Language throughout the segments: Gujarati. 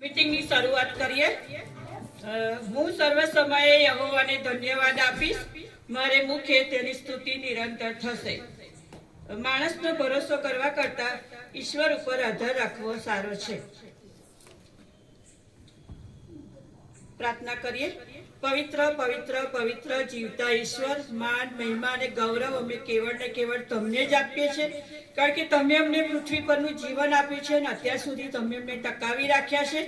મીટિંગની શરૂઆત કરીએ। હું સર્વ સમયે યહોવાને ધન્યવાદ આપીશ। મારે મુખે તેની સ્તુતિ નિરંતર થશે। માણસનો ભરોસો કરવા કરતા ઈશ્વર ઉપર આધાર રાખવો સારો છે। પ્રાર્થના કરીએ। પવિત્ર પવિત્ર પવિત્ર જીવતા ઈશ્વર, માન મહિમા અને ગૌરવ અમે કેવળ ને કેવળ તમને જ આપીએ છીએ, કારણ કે તમે અમને પૃથ્વી પરનું જીવન આપ્યું છે અને અત્યાર સુધી તમે અમને ટકાવી રાખ્યા છે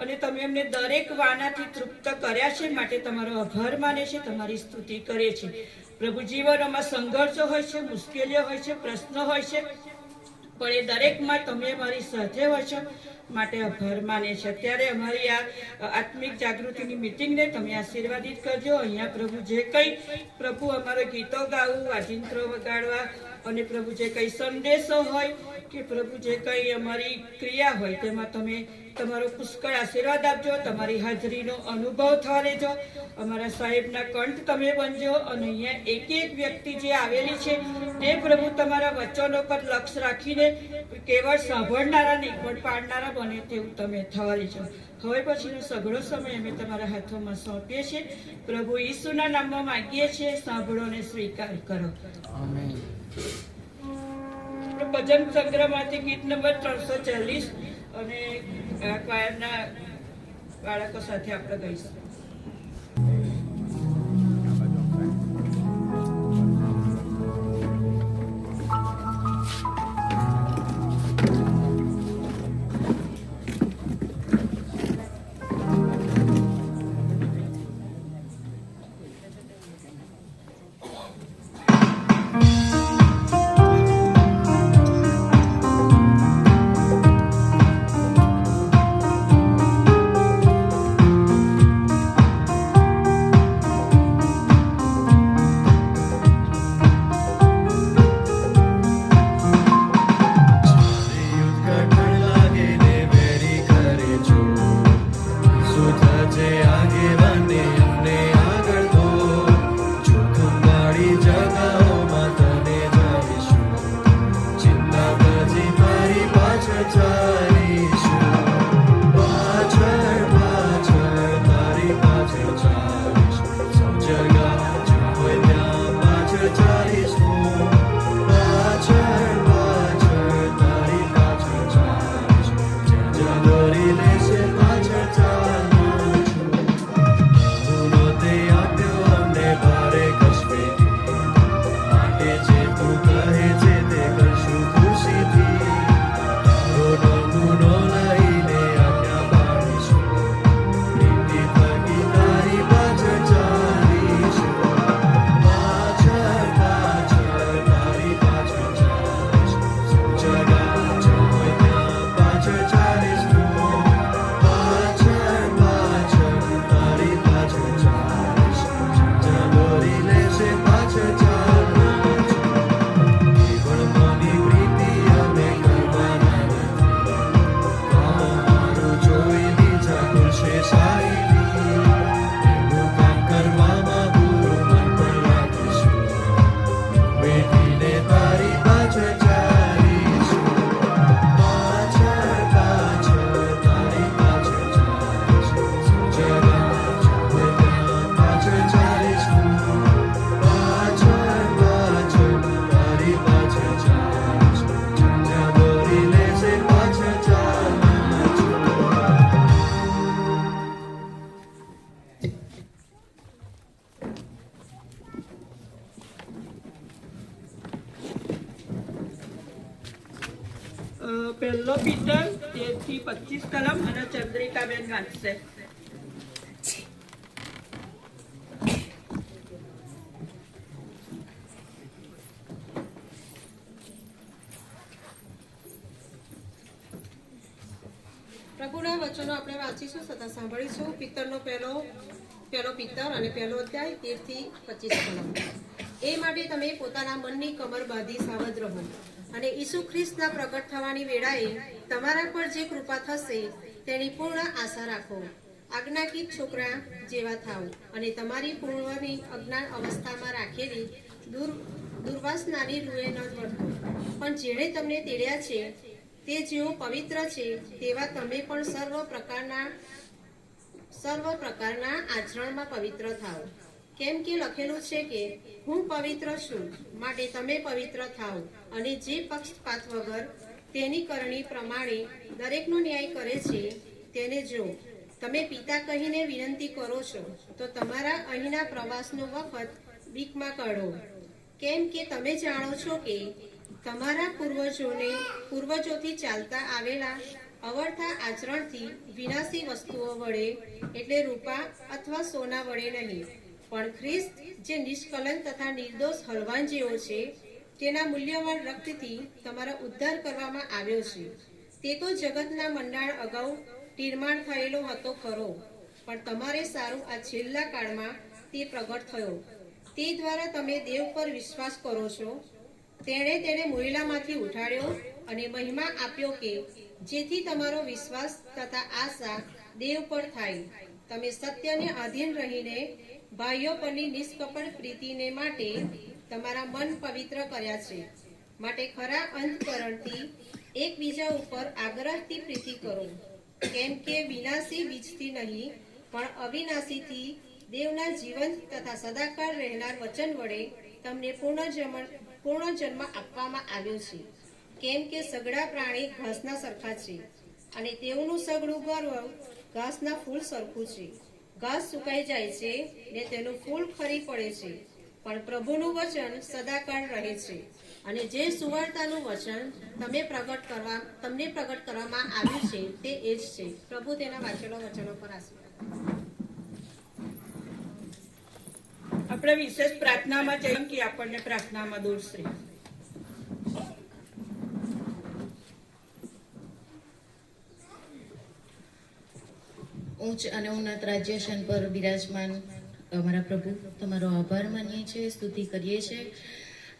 અને તમે અમને દરેક વાનાથી તૃપ્ત કર્યા છે, માટે તમારો આભાર માને છે, તમારી સ્તુતિ કરીએ છીએ। પ્રભુ, જીવનમાં સંઘર્ષો હોય છે, મુશ્કેલીઓ હોય છે, પ્રશ્નો હોય છે, પણ એ દરેકમાં તમે અમારી સાથે હોય છો, માટે આભાર માને છે। અત્યારે અમારી આ આત્મિક જાગૃતિની મીટિંગને તમે આશીર્વાદિત કરજો। અહીંયા પ્રભુ જે કંઈ પ્રભુ અમારો ગીતો ગાવું, વાજિંત્રો વગાડવા અને પ્રભુ જે કંઈ સંદેશો હોય કે પ્રભુ જે કંઈ અમારી ક્રિયા હોય તેમાં તમે તમારો પુષ્કળ આશીર્વાદ આપજો। તમારી હાજરીનો અનુભવ થવા દેજો। અમારા સાહેબના કંઠ તમે બનજો અને અહીંયા એક એક વ્યક્તિ જે આવેલી છે તે પ્રભુ તમારા વચનો પર લક્ષ્ય રાખીને કેવળ સાંભળનારા નહીં પણ પાડનારા બને તેવું તમે થવા દેજો। હવે પછીનો સઘળો સમય અમે તમારા હાથોમાં સોંપીએ છીએ। પ્રભુ ઈસુના નામમાં માંગીએ છીએ, સાંભળો અને સ્વીકાર કરો, આમેન। ભજન સંગ્રહમાંથી ગીત નંબર 340 અને ક્વાયરના બાળકો સાથે આપણે ગાઈશું। પહેલો પીટર 13 થી 25 કલમ અને ચંદ્રિકાબેન વાંચશે। પ્રભુના વચનો આપણે વાંચીશું તથા સાંભળીશું। પિત્તરનો પહેલો પિત્તર અને પહેલો અધ્યાય 13 થી 25 કલમ। એ માટે તમે પોતાના મનની કમર બાંધી સાવધ રહો અને ઈસુ ખ્રિસ્તના પ્રગટ થવાની વેળાએ તમારા પર જે કૃપા થશે તેની પૂર્ણ આશા રાખો। આજ્ઞાકીત છોકરા જેવા થાવ અને તમારી પૂર્વની અજ્ઞાન અવસ્થામાં રાખેલી દુર્વાસનાની રૂએ ન વળતો, પણ જેણે તમને તેડ્યા છે તે જેઓ પવિત્ર છે તેવા તમે પણ સર્વ પ્રકારના આચરણમાં પવિત્ર થાઓ, કેમ કે લખેલું છે કે હું પવિત્ર છું માટે તમે પવિત્ર થાઓ. અને જે પક્ષપાત વગર તેની કરણી પ્રમાણે દરેકનો ન્યાય કરે છે તેને જો તમે પિતા કહીને વિનંતી કરો છો તો તમારા અહીંના પ્રવાસનો વખત બીકમાં કાઢો, કેમ કે તમે જાણો છો કે તમારા પૂર્વજોથી ચાલતા આવેલા અવર્થા આચરણથી વિનાશી વસ્તુઓ વડે એટલે રૂપા અથવા સોના વડે નહીં, પણ ખ્રિસ્ત જે નિષ્કલંક તથા નિર્દોષ હલવાન જેવો છે તેના મૂલ્યવાન રક્તથી તમારો ઉદ્ધાર કરવામાં આવ્યો છે. તે તો જગતના મંડાણ અગાઉ નિર્માણ થયેલો હતો ખરો, પણ તમારે સારું આ છેલ્લા કાળમાં તે પ્રગટ થયો. તે દ્વારા તમે દેવ પર વિશ્વાસ કરો છો. તેણે તેને મોહિલામાંથી ઉઠાડ્યો અને મહિમા આપ્યો કે જેથી તમારો વિશ્વાસ તથા આશા દેવ પર થાય. તમે સત્યને આધીન રહીને ભાઈઓ પરની નિષ્કપટ પ્રીતિને માટે તમારા મન પવિત્ર કર્યા છે. માટે ખરા અંતકરણથી એકબીજા ઉપર આગ્રહથી પ્રીતિ કરો, કેમ કે વિનાશી બીજથી નહીં પણ અવિનાશીથી દેવના જીવન તથા સદાકાળ રહેનાર વચન વડે તમને પૂર્ણ જન્મ આપવામાં આવ્યો છે. કેમ કે સગડા પ્રાણી ઘાસના સરખા છે અને તેઓનું સગડું ગર્વ ઘાસના ફૂલ સરખું છે. ઘાસ સુકાઈ જાય છે ને તેનું ફૂલ ખરી પડે છે, પણ પ્રભુનું વચન સદાકાળ રહે છે. અને જે સુવાર્તાનું વચન તમને પ્રગટ કરવામાં આવ્યું છે તે એ જ છે. પ્રભુ તેના વાંચેલા વચનો પર આશીર્વાદ. આપણે વિશેષ પ્રાર્થનામાં જઈએ કે આપણને પ્રાર્થનામાં દોરશે. ઉચ્ચ અને ઉન્નત રાજ્યાસન પર બિરાજમાન અમારા પ્રભુ, તમારો આભાર માનીએ છીએ, સ્તુતિ કરીએ છીએ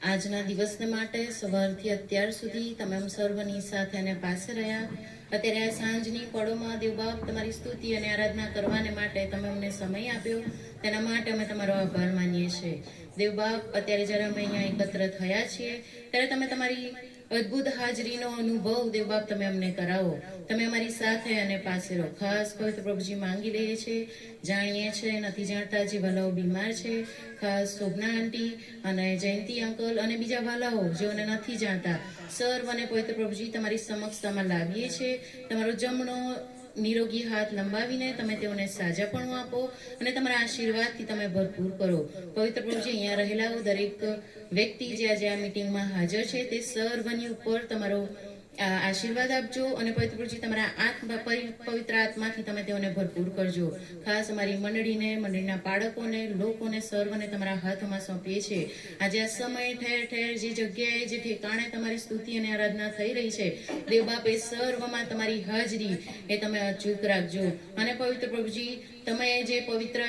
આજના દિવસને માટે. સવારથી અત્યાર સુધી તમે આમ સર્વની સાથે અને પાસે રહ્યા. અત્યારે આ સાંજની પળોમાં દેવબાપ તમારી સ્તુતિ અને આરાધના કરવાને માટે તમે અમને સમય આપ્યો, તેના માટે અમે તમારો આભાર માનીએ છીએ. દેવબાપ, અત્યારે જ્યારે અમે અહીંયા એકત્ર થયા છીએ ત્યારે તમે તમારી અદ્ભુત હાજરીનો અનુભવ દેવબાપ તમે અમને કરાવો. તમે અમારી સાથે અને પાસે રહો. ખાસ પવિત્ર પ્રભુજી માંગી લઈએ છીએ, જાણીએ છીએ, નથી જાણતા જે વાલાઓ બીમાર છે, ખાસ શોભના આંટી અને જયંતિ અંકલ અને બીજા વાલાઓ જેઓને નથી જાણતા, સર્વને પવિત્ર પ્રભુજી તમારી સમક્ષતામાં લાવીએ છીએ. તમારો જમણો નિરોગી હાથ લંબાવીને તમે તેઓને સાજાપણું આપો અને તમારા આશીર્વાદથી તમે ભરપૂર કરો. પવિત્ર પ્રભુજી, અહીંયા રહેલા દરેક વ્યક્તિ જે આજે આ મીટિંગમાં હાજર છે તે સર્વની ઉપર તમારો આશીર્વાદ આપજો અને પવિત્ર પ્રભુજી તમારા પવિત્ર આત્માથી તમે તેઓને ભરપૂર કરજો. ખાસ અમારી મંડળીના બાળકોને, લોકોને, સર્વને તમારા હાથમાં સોંપીએ છીએ. આજે આ સમય ઠેર ઠેર જે જગ્યાએ જે ઠેકાણે તમારી સ્તુતિ અને આરાધના થઈ રહી છે, દેવબાપ, એ સર્વમાં તમારી હાજરી એ તમે અચૂક રાખજો. અને પવિત્ર પ્રભુજી, તમે જે પવિત્ર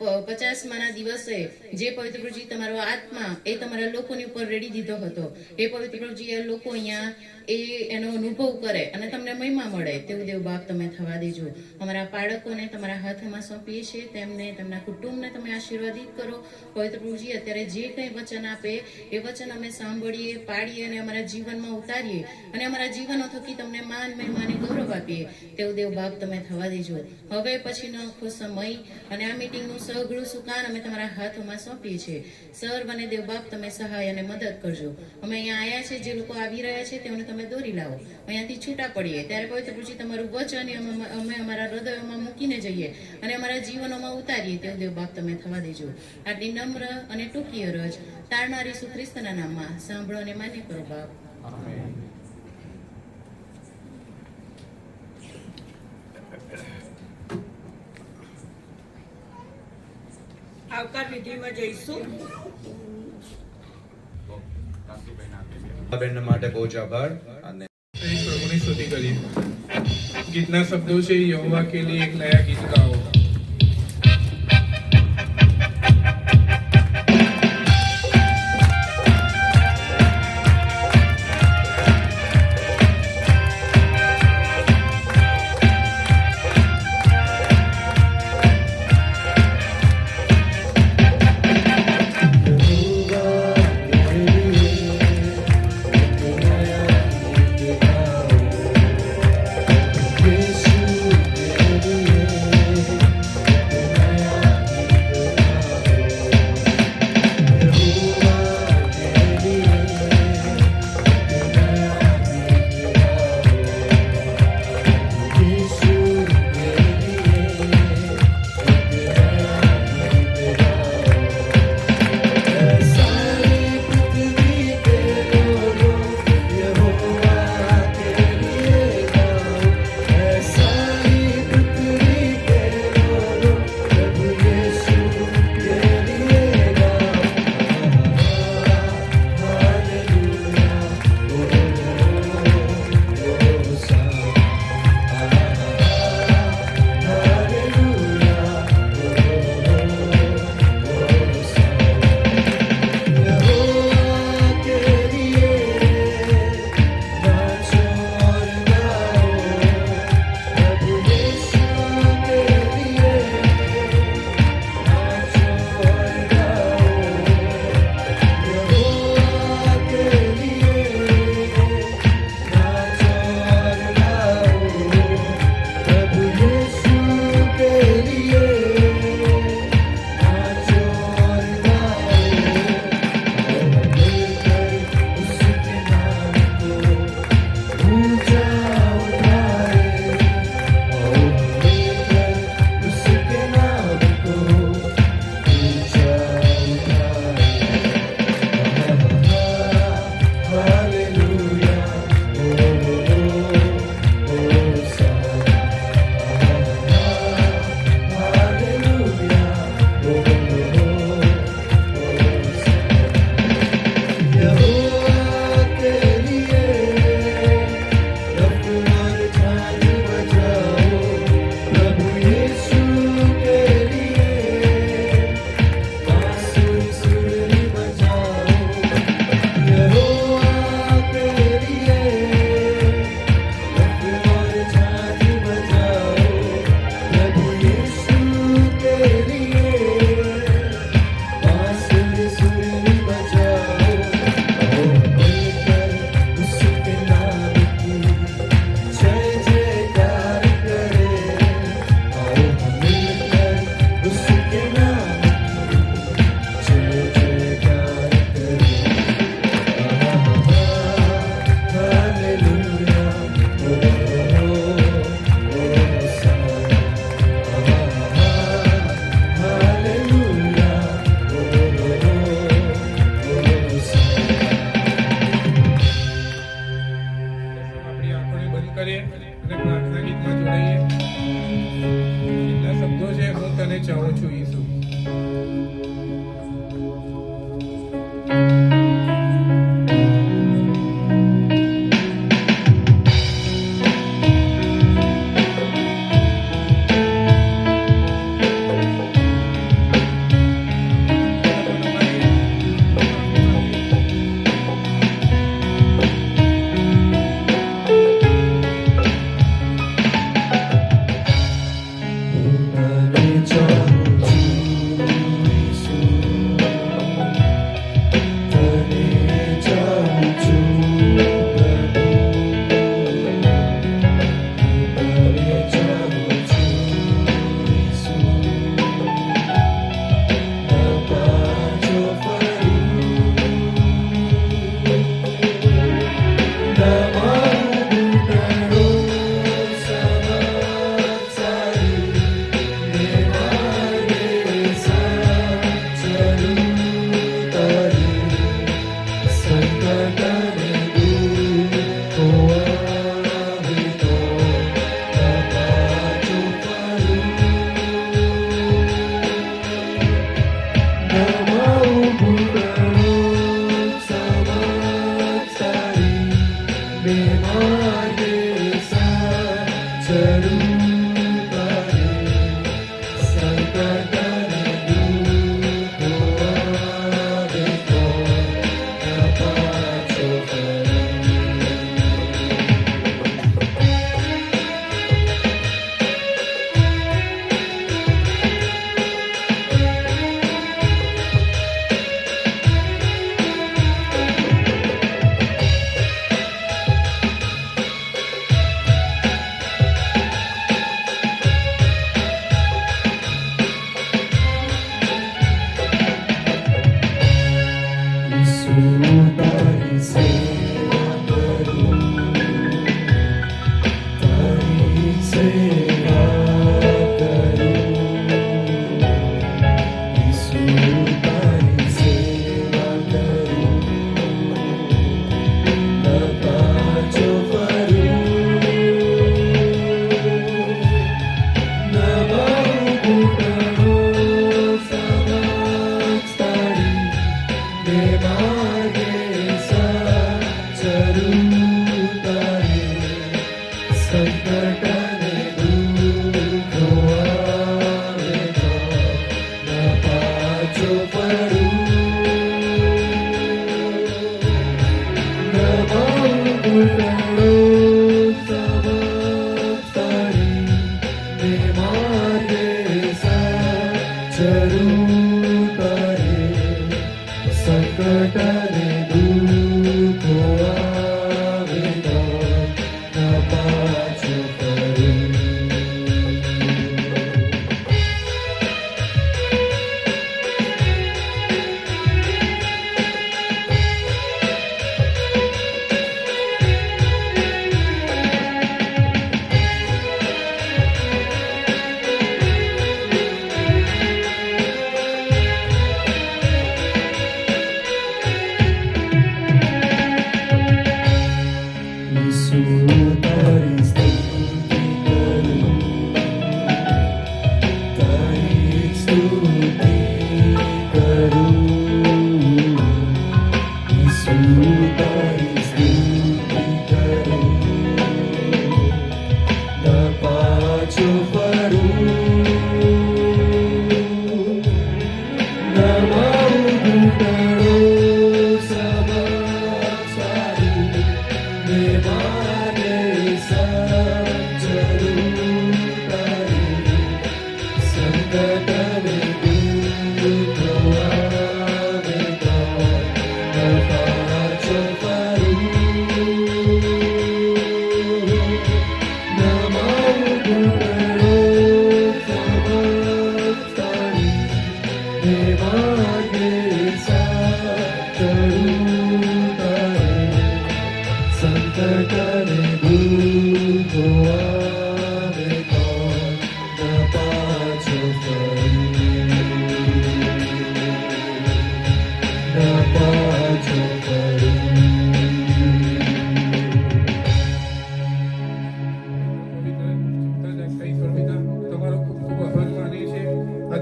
50માના દિવસે જે પવિત્ર પ્રભુજી તમારો આત્મા એ તમારા લોકોની ઉપર રેડી દીધો હતો, એ પવિત્ર પ્રભુજી એ લોકો અહીંયા એનો અનુભવ કરે અને તમને મહિમા મળે તેવું દેવ બાપ તમે થવા દેજો. અમારા બાળકોને તમારા હાથમાં સોંપીએ છીએ, તેમને, તેમના કુટુંબને તમે આશીર્વાદિત કરો. પવિત્ર પ્રભુજી, અત્યારે જે કંઈ વચન આપે એ વચન અમે સાંભળીએ, પાડીએ અને અમારા જીવનમાં ઉતારીએ અને અમારા જીવનો થકી તમને માન, મહિમા અને ગૌરવ આપીએ તેવું દેવ બાપ તમે થવા દેજો. હવે પછીનો આખો સમય અને આ મીટિંગનું સઘળું સુકાન અમે તમારા હાથોમાં સોંપીએ છીએ. સર્વ અને દેવ બાપ તમે સહાય અને મદદ કરજો. અમે અહીંયા આવ્યા છે, જે લોકો આવી રહ્યા છે તેઓને તમે દોરી લાવો. અહીંયાથી છૂટા પડીએ ત્યારે પવિત્ર પ્રભુજી તમારું વચન અમે અમારા હૃદયોમાં મૂકીને જઈએ અને અમારા જીવનોમાં ઉતારીએ તેવું દેવ બાપ તમે થવા દેજો. આટલી નમ્ર અને ટૂંકી અરજ તારનારી ઈસુ ખ્રિસ્તના નામમાં સાંભળો અને માન્ય કરો બાપ. આવકાર વિધિમાં જઈશું. બેન માટે બહુ જ આભાર. અને प्रभु ने स्तुति करी. कितना शब्दों से यहोवा के लिए एक नया गीत गाओ. Thank you.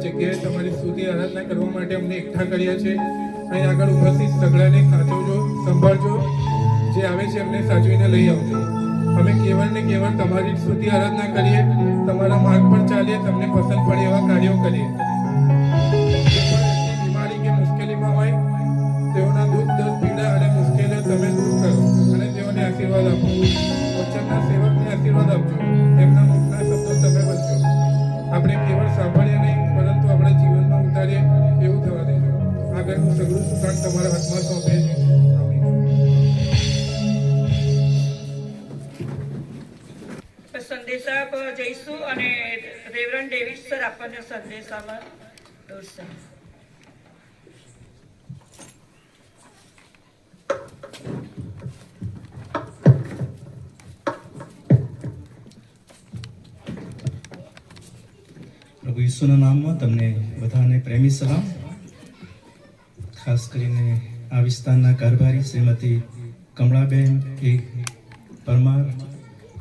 જગ્યાએ તમારી સ્તુતિ આરાધના કરવા માટે અમને એકઠા કર્યા છે. અહીં આગળ ઉપસ્થિત સગડાને સાચવજો, સંભાળજો. જે આવે છે એમને સાચવીને લઈ આવજો. અમે કેવળ ને કેવળ તમારી સ્તુતિ આરાધના કરીએ, તમારા માર્ગ પર ચાલીએ, તમને પસંદ પડે એવા કાર્યો કરીએ. જે પણ બીમારી કે મુશ્કેલીમાં હોય તેઓના દુઃખ દર્દ પીડા અને મુશ્કેલીઓ તમે દૂર કરો અને તેઓને આશીર્વાદ આપો. વચનના સેવકને આશીર્વાદ આપજો. એમના મુખના શબ્દો તમે બનજો. આપણે કેવળ સાંભળીએ નહીં પરંતુ આપણા જીવનમાં ઉતારીએ એવું થવા દેજો. આગળનું સગળું સુકાન તમારા હાથમાં સોંપે છે. સંદેશા પર જઈશું અને રેવરન્ડ ડેવિડ સર આપણને સંદેશામાં દોરશે. પ્રભુ ઈસુના નામમાં તમને બધાને પ્રેમી સલામ. ખાસ કરીને આ વિસ્તારના કારભારી શ્રીમતી કમળાબેન પરમાર,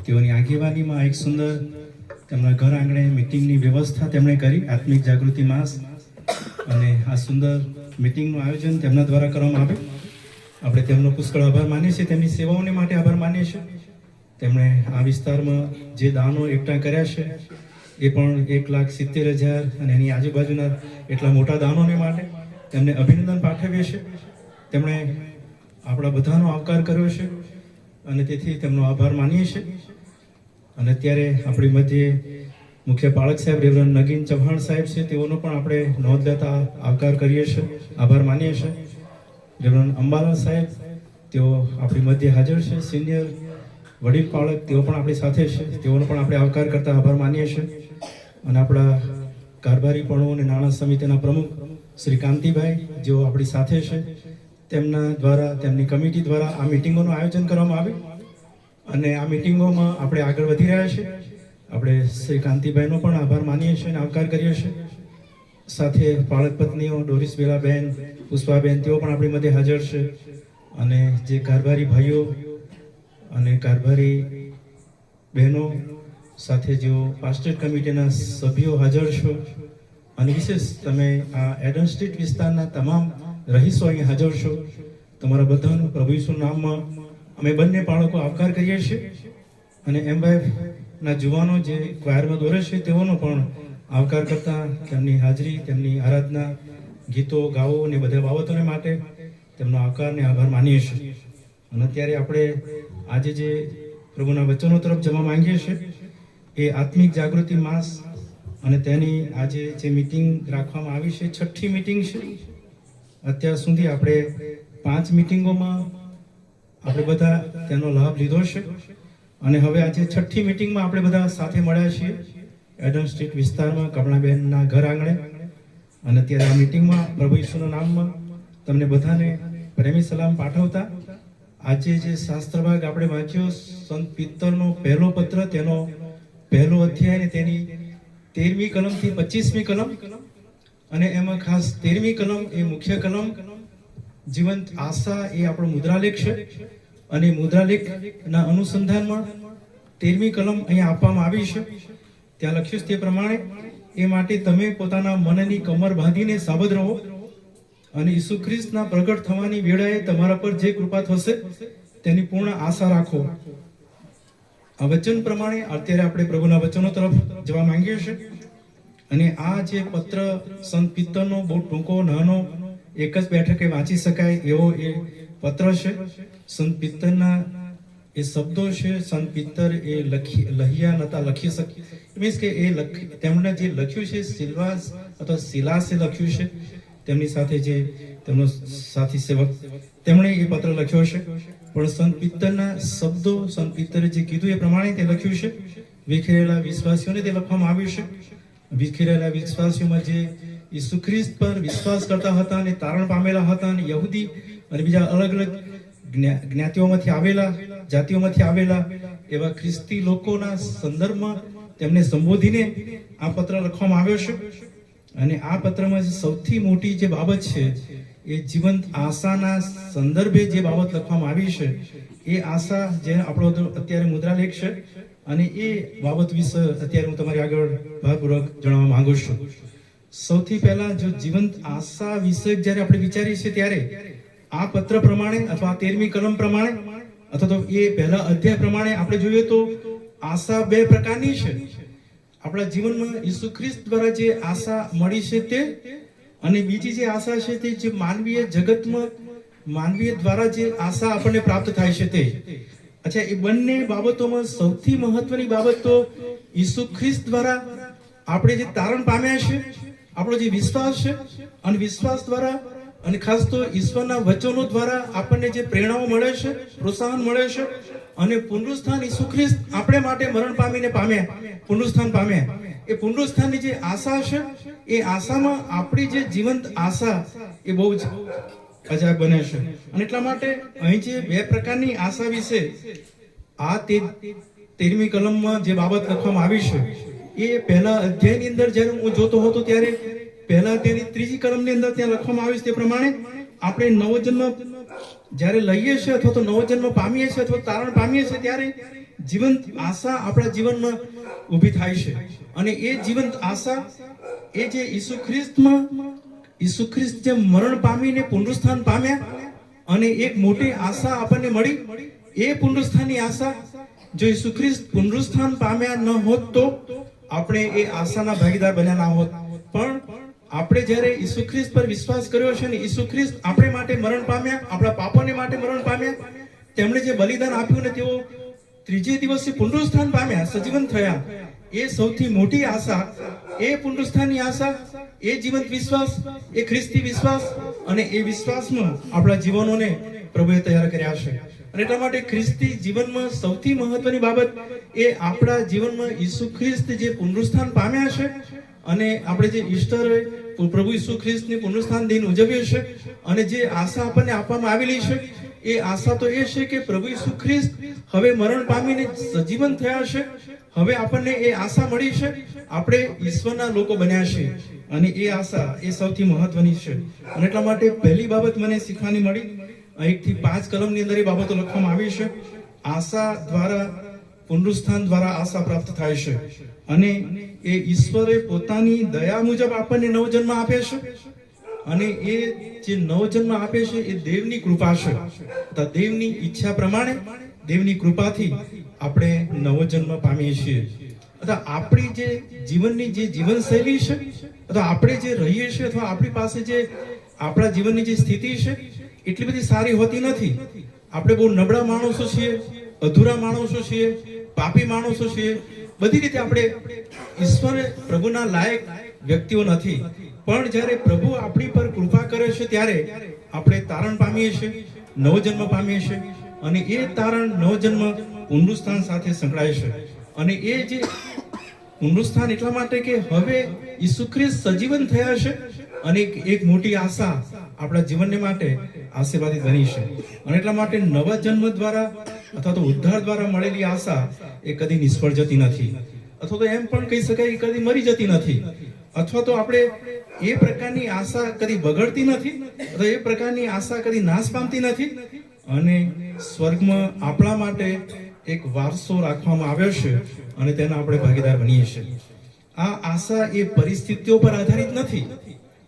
તેઓની આગેવાનીમાં એક સુંદર તેમના ઘર આંગણે મિટિંગની વ્યવસ્થા તેમણે કરી, આત્મિક જાગૃતિ માસ, અને આ સુંદર મિટિંગનું આયોજન તેમના દ્વારા કરવામાં આવ્યું. આપણે તેમનો પુષ્કળ આભાર માનીએ છીએ, તેમની સેવાઓને માટે આભાર માનીએ છીએ. તેમણે આ વિસ્તારમાં જે દાનો એકઠા કર્યા છે એ પણ 1,70,000 અને એની આજુબાજુના એટલા મોટા દાનોને માટે તેમને અભિનંદન પાઠવીએ છીએ. તેમણે આપણા બધાનો આવકાર કર્યો છે અને તેથી તેમનો આભાર માનીએ છીએ. અને અત્યારે આપણી મધ્યે મુખ્ય પાળક સાહેબ રેવરન્ડ નગીન ચૌહાણ સાહેબ છે, તેઓનો પણ આપણે નોંધ લેતા આવકાર કરીએ છીએ, આભાર માનીએ છીએ. રેવરન્ડ અંબાલાલ સાહેબ, તેઓ આપણી મધ્યે હાજર છે, સિનિયર વડીલ પાળક, તેઓ પણ આપણી સાથે છે, તેઓનો પણ આપણે આવકાર કરતા આભાર માનીએ છીએ. અને આપણા કારભારી પણો અને નાણાં સમિતિના પ્રમુખ શ્રી કાંતિભાઈ, જેઓ આપણી સાથે છે, તેમના દ્વારા, તેમની કમિટી દ્વારા આ મિટિંગોનું આયોજન કરવામાં આવ્યું અને આ મિટિંગોમાં આપણે આગળ વધી રહ્યા છીએ. આપણે શ્રી કાંતિભાઈનો પણ આભાર માનીએ છીએ અને આવકાર કરીએ છીએ. સાથે પાળક પત્નીઓ ડોરીસ બેલાબેન, પુષ્પાબેન, તેઓ પણ આપણી મધ્યે હાજર છે. અને જે કારભારી ભાઈઓ અને કારભારી બહેનો, સાથે જેઓ પાસ્ટર કમિટીના સભ્યો હાજર છો, અને વિશેષ તમે આ એડન સ્ટ્રીટ વિસ્તારના તમામ રહીશો અહીં હાજર છો, તમારા બધાનું પ્રભુ ઈસુના નામમાં અમે બંને બાળકો આવકાર કરીએ છીએ. અને એમવાયના જુવાનો જે ક્વાયરમાં દોરે છે તેઓનો પણ આવકાર કરતા તેમની હાજરી, તેમની આરાધના, ગીતો ગાવો અને બધા બાબતોને માટે તેમનો આવકાર અને આભાર માનીએ છીએ. અને અત્યારે આપણે આજે જે પ્રભુના વચનો તરફ જવા માંગીએ છીએ એ આત્મિક જાગૃતિ માસ, અને તેની આજે જે મિટિંગ રાખવામાં આવી છે, 6ઠ્ઠી મિટિંગ છે. અત્યાર સુધી આપણે 5 મિટિંગોમાં આપણે બધા તેનો લાભ લીધો છે અને હવે આજે 6ઠ્ઠી મિટિંગમાં આપણે બધા સાથે મળ્યા છીએ એડમ સ્ટ્રીટ વિસ્તારમાં કમળાબેનના ઘર આંગણે. અને અત્યારે આ મિટિંગમાં પ્રભુ ઈસુના નામમાં તમને બધાને પ્રેમી સલામ પાઠવતા આજે જે શાસ્ત્ર ભાગ આપણે વાંચ્યો, સંત પિત્તરનો પહેલો પત્ર, તેનો પહેલો અધ્યાય અને તેની 13મી કલમથી 25મી કલમ, અને એમાં ખાસ 13મી કલમ એ મુખ્ય કલમ, જીવંત આશા, એ આપણો મુદ્રાલેખ છે. અને મુદ્રાલેખના અનુસંધાનમાં 13મી કલમ અહીંયા આપવામાં આવી છે. ત્યાં લખ્યું છે તે પ્રમાણે, એ માટે તમે પોતાના મનની કમર બાંધીને સાબદ રહો અને ઈસુ ખ્રિસ્તના પ્રગટ થવાની વેળાએ તમારા પર જે કૃપા થશે તેની પૂર્ણ આશા રાખો. આ વચન પ્રમાણે અત્યારે આપણે પ્રભુના વચનો તરફ જવા માંગીએ છીએ. અને આ જે પત્ર સંત પિત્તરનો બહુ ટૂંકો, નાનો, એક જ બેઠકે વાંચી શકાય એવો એ પત્ર છે. સંત પિત્તરના એ શબ્દો છે. સંત પિત્તર એ લહિયા નતા લખી શકે, મીન્સ કે એ તેમણે જે લખ્યું છે સિલવાસ અથવા સિલાસે લખ્યું છે. તેમની સાથે જે તેમનો સાથી સેવક, તેમણે એ પત્ર લખ્યો છે. પણ સંત પિત્તરના શબ્દો, સંત પિત્તરે જે કીધું એ પ્રમાણે તે લખ્યું છે. વિખેરેલા વિશ્વાસીઓને તે લખવામાં આવ્યું છે. વિખેરેલા વિશ્વાસીઓમાં જે ઈસુ ખ્રિસ્ત પર વિશ્વાસ કરતા હતા અને તારણ પામેલા હતા, અને યહૂદી અને બીજા અલગ અલગ જ્ઞાતિઓમાંથી આવેલા, જાતિઓમાંથી આવેલા એવા ખ્રિસ્તી લોકોના સંદર્ભમાં તેમને સંબોધીને આ પત્ર લખવામાં આવ્યો છે. અને આ પત્રમાં સૌથી મોટી જે બાબત છે એ જીવંત આશાના સંદર્ભે જે બાબત લખવામાં આવી છે, એ આશા જે આપણો અત્યારે મુદ્રાલેખ છે, અને એ બાબત વિશે અત્યારે હું તમારી આગળ ભારપૂર્વક જણાવવા માંગુ છું. સૌથી પહેલા જો જીવંત આશા વિશે જ્યારે આપણે વિચારીએ છીએ ત્યારે આ પત્ર પ્રમાણે અથવા 13મી કલમ પ્રમાણે અથવા તો એ પહેલા અધ્યાય પ્રમાણે આપણે જોઈએ તો આશા બે પ્રકારની છે. આપણા જીવનમાં ઈસુ ખ્રિસ્ત દ્વારા જે આશા મળી છે તે, અને બીજી જે આશા છે તે જે માનવીય જગતમાં માનવીય દ્વારા જે આશા આપણને પ્રાપ્ત થાય છે તે. અચ્છા, એ બંને બાબતોમાં સૌથી મહત્વની બાબત તો ઈસુ ખ્રિસ્ત દ્વારા આપણે જે તારણ પામ્યા છે, આપણો જે વિશ્વાસ છે, અને વિશ્વાસ દ્વારા અને ખાસ તો ઈશ્વરના વચનો દ્વારા આપણને જે પ્રેરણાઓ મળે છે, પ્રોત્સાહન મળે છે, અને પુનરુત્થાન ઈસુ ખ્રિસ્ત આપણે માટે મરણ પામીને પામ્યા, પુનરુત્થાન પામ્યા. એ પુનરુત્થાનની જે આશા છે, એ આશામાં આપણી જે જીવંત આશા એ બહુ જ અજાયબ બને છે. અને એટલા માટે અહીં જે બે પ્રકારની આશા વિશે આ 13મી કલમમાં જે બાબત લખવામાં આવી છે, એ પહેલા અધ્યાયની અંદર જ્યારે હું જોતો હતો ત્યારે પહેલા અધ્યાયની 3જી કલમની અંદર ત્યાં લખવામાં આવ્યું છે તે પ્રમાણે આપણે નવો જન્મ જ્યારે લઈએ છીએ અથવા તો નવો જન્મ પામીએ છીએ અથવા તારણ પામીએ છીએ ત્યારે જીવંત આશા આપણા જીવનમાં ઊભી થાય છે. અને એ જીવંત આશા એ જે ઈસુ ખ્રિસ્ત જે મરણ પામીને પુનરુત્થાન પામ્યા અને એક મોટી આશા આપણને મળી, એ પુનરુત્થાનની આશા જો ઈસુ ખ્રિસ્ત પુનરુત્થાન પામ્યા ન હોત તો આપણે એ આશાના ભાગીદાર બન્યા ના હોત. પણ આપણે જ્યારે ઈસુ ખ્રિસ્ત પર વિશ્વાસ કર્યો છે ને ઈસુ ખ્રિસ્ત આપણે માટે મરણ પામ્યા, આપણા પાપોને માટે મરણ પામ્યા, તેમણે જે બલિદાન આપ્યું ને તેઓ ત્રીજે દિવસે પુનરુત્થાન પામ્યા, સજીવન થયા. એ સૌથી મોટી આશા, એ પુનરુત્થાનની આશા, એ જીવંત વિશ્વાસ, એ ખ્રિસ્તી વિશ્વાસ, અને એ વિશ્વાસમાં આપણા જીવનોને પ્રભુએ તૈયાર કર્યા છે. અને એટલા માટે ખ્રિસ્તી જીવનમાં સૌથી મહત્વની બાબત એ આપણા જીવનમાં ઈસુ ખ્રિસ્ત જે પુનરુત્થાન પામ્યા છે, અને આપણે જે ઈસ્ટર પ્રભુ ઈસુ ખ્રિસ્તની પુનરુત્થાન દિન ઉજવીએ છીએ, અને જે આશા આપણને આપવામાં આવેલી છે, એ આશા તો એ છે કે પ્રભુ ઈસુ ખ્રિસ્ત હવે મરણ પામીને સજીવન થયા છે. હવે આપણને એ આશા મળી છે, આપણે ઈશ્વરના લોકો બન્યા છે, અને એ આશા એ સૌથી મહત્વની છે. અને એટલા માટે પહેલી બાબત મને શીખવાની મળી, 1 થી 5 કલમની અંદર એ બાબતો લખવામાં આવી છે. આશા દ્વારા, પુનરુત્થાન દ્વારા આશા પ્રાપ્ત થાય છે, અને એ ઈશ્વરે પોતાની દયા મુજબ આપણને નવો જન્મ આપે છે, અને એ જે નવો જન્મ આપે છે એ દેવની કૃપા છે. દેવની ઈચ્છા પ્રમાણે, દેવની કૃપાથી આપણે નવો જન્મ પામીએ છીએ. અથવા આપણી જે જીવનની જે જીવનશૈલી છે, અથવા આપણે જે રહીએ છીએ, અથવા આપણી પાસે જે આપણા જીવનની જે સ્થિતિ છે, એટલી બધી સારી હોતી નથી. આપણે બહુ નબળા માણસો છીએ, અધૂરા માણસો છીએ, પાપી માણસો છીએ. બધી રીતે આપણે ઈશ્વર પ્રભુના લાયક વ્યક્તિઓ નથી. પણ જ્યારે પ્રભુ આપણી પર કૃપા કરે છે ત્યારે આપણે તારણ પામીએ છીએ, નવો જન્મ પામીએ છીએ, અને એ તારણ, નવો જન્મ પુનરુત્થાન સાથે સંકળાય છે. અને એ જે પુનરુત્થાન એટલા માટે કે હવે ઈસુ ખ્રિસ્ત સજીવન થયા છે, અને એક મોટી આશા આપણા જીવનને માટે આશીર્વાદિત બની છે. અને એટલા માટે નવા જન્મ દ્વારા અથવા તો ઉદ્ધાર દ્વારા મળેલી આશા એ કદી નિષ્ફળ જતી નથી, અથવા તો એમ પણ કહી શકાય કે કદી મરી જતી નથી, અથવા તો આપણે એ પ્રકારની આશા કદી બગડતી નથી, અથવા એ પ્રકારની આશા કદી નાશ પામતી નથી. અને સ્વર્ગમાં આપણા માટે એક વારસો રાખવામાં આવ્યો છે, અને તેના આપણે ભાગીદાર બનીએ છીએ. આ આશા એ પરિસ્થિતિઓ પર આધારિત નથી.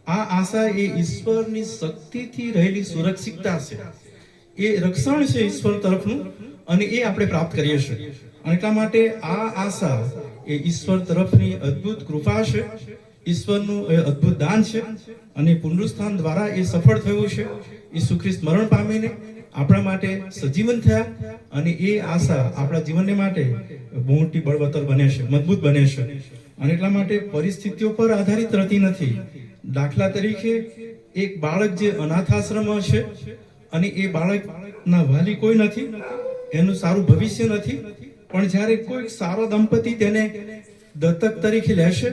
આ આશા એ ઈશ્વરની શક્તિથી રહેલી સુરક્ષિતતા છે, એ રક્ષણ છે ઈશ્વર તરફનું, અને એ આપણે પ્રાપ્ત કરીએ છીએ. અને એટલા માટે આ આશા એ ઈશ્વર તરફની અદ્ભુત કૃપા છે, ઈશ્વરનું અદ્ભુત દાન છે, અને પુનરુત્થાન દ્વારા એ સફળ થયું છે. ઈસુ ખ્રિસ્ત મરણ પામીને આપણા માટે સજીવન થયા, અને એ આશા આપણા જીવનને માટે મોટી બળવત્તર બને છે, મજબૂત બને છે. અને એટલા માટે પરિસ્થિતિઓ પર આધારિત રહેતી નથી. દાખલા તરીકે એક બાળક જે અનાથ આશ્રમમાં છે, અને એ બાળકના વાલી કોઈ નથી, એનું સારું ભવિષ્ય નથી, પણ જ્યારે કોઈ સારો દંપતી તેને દત્તક તરીકે લેશે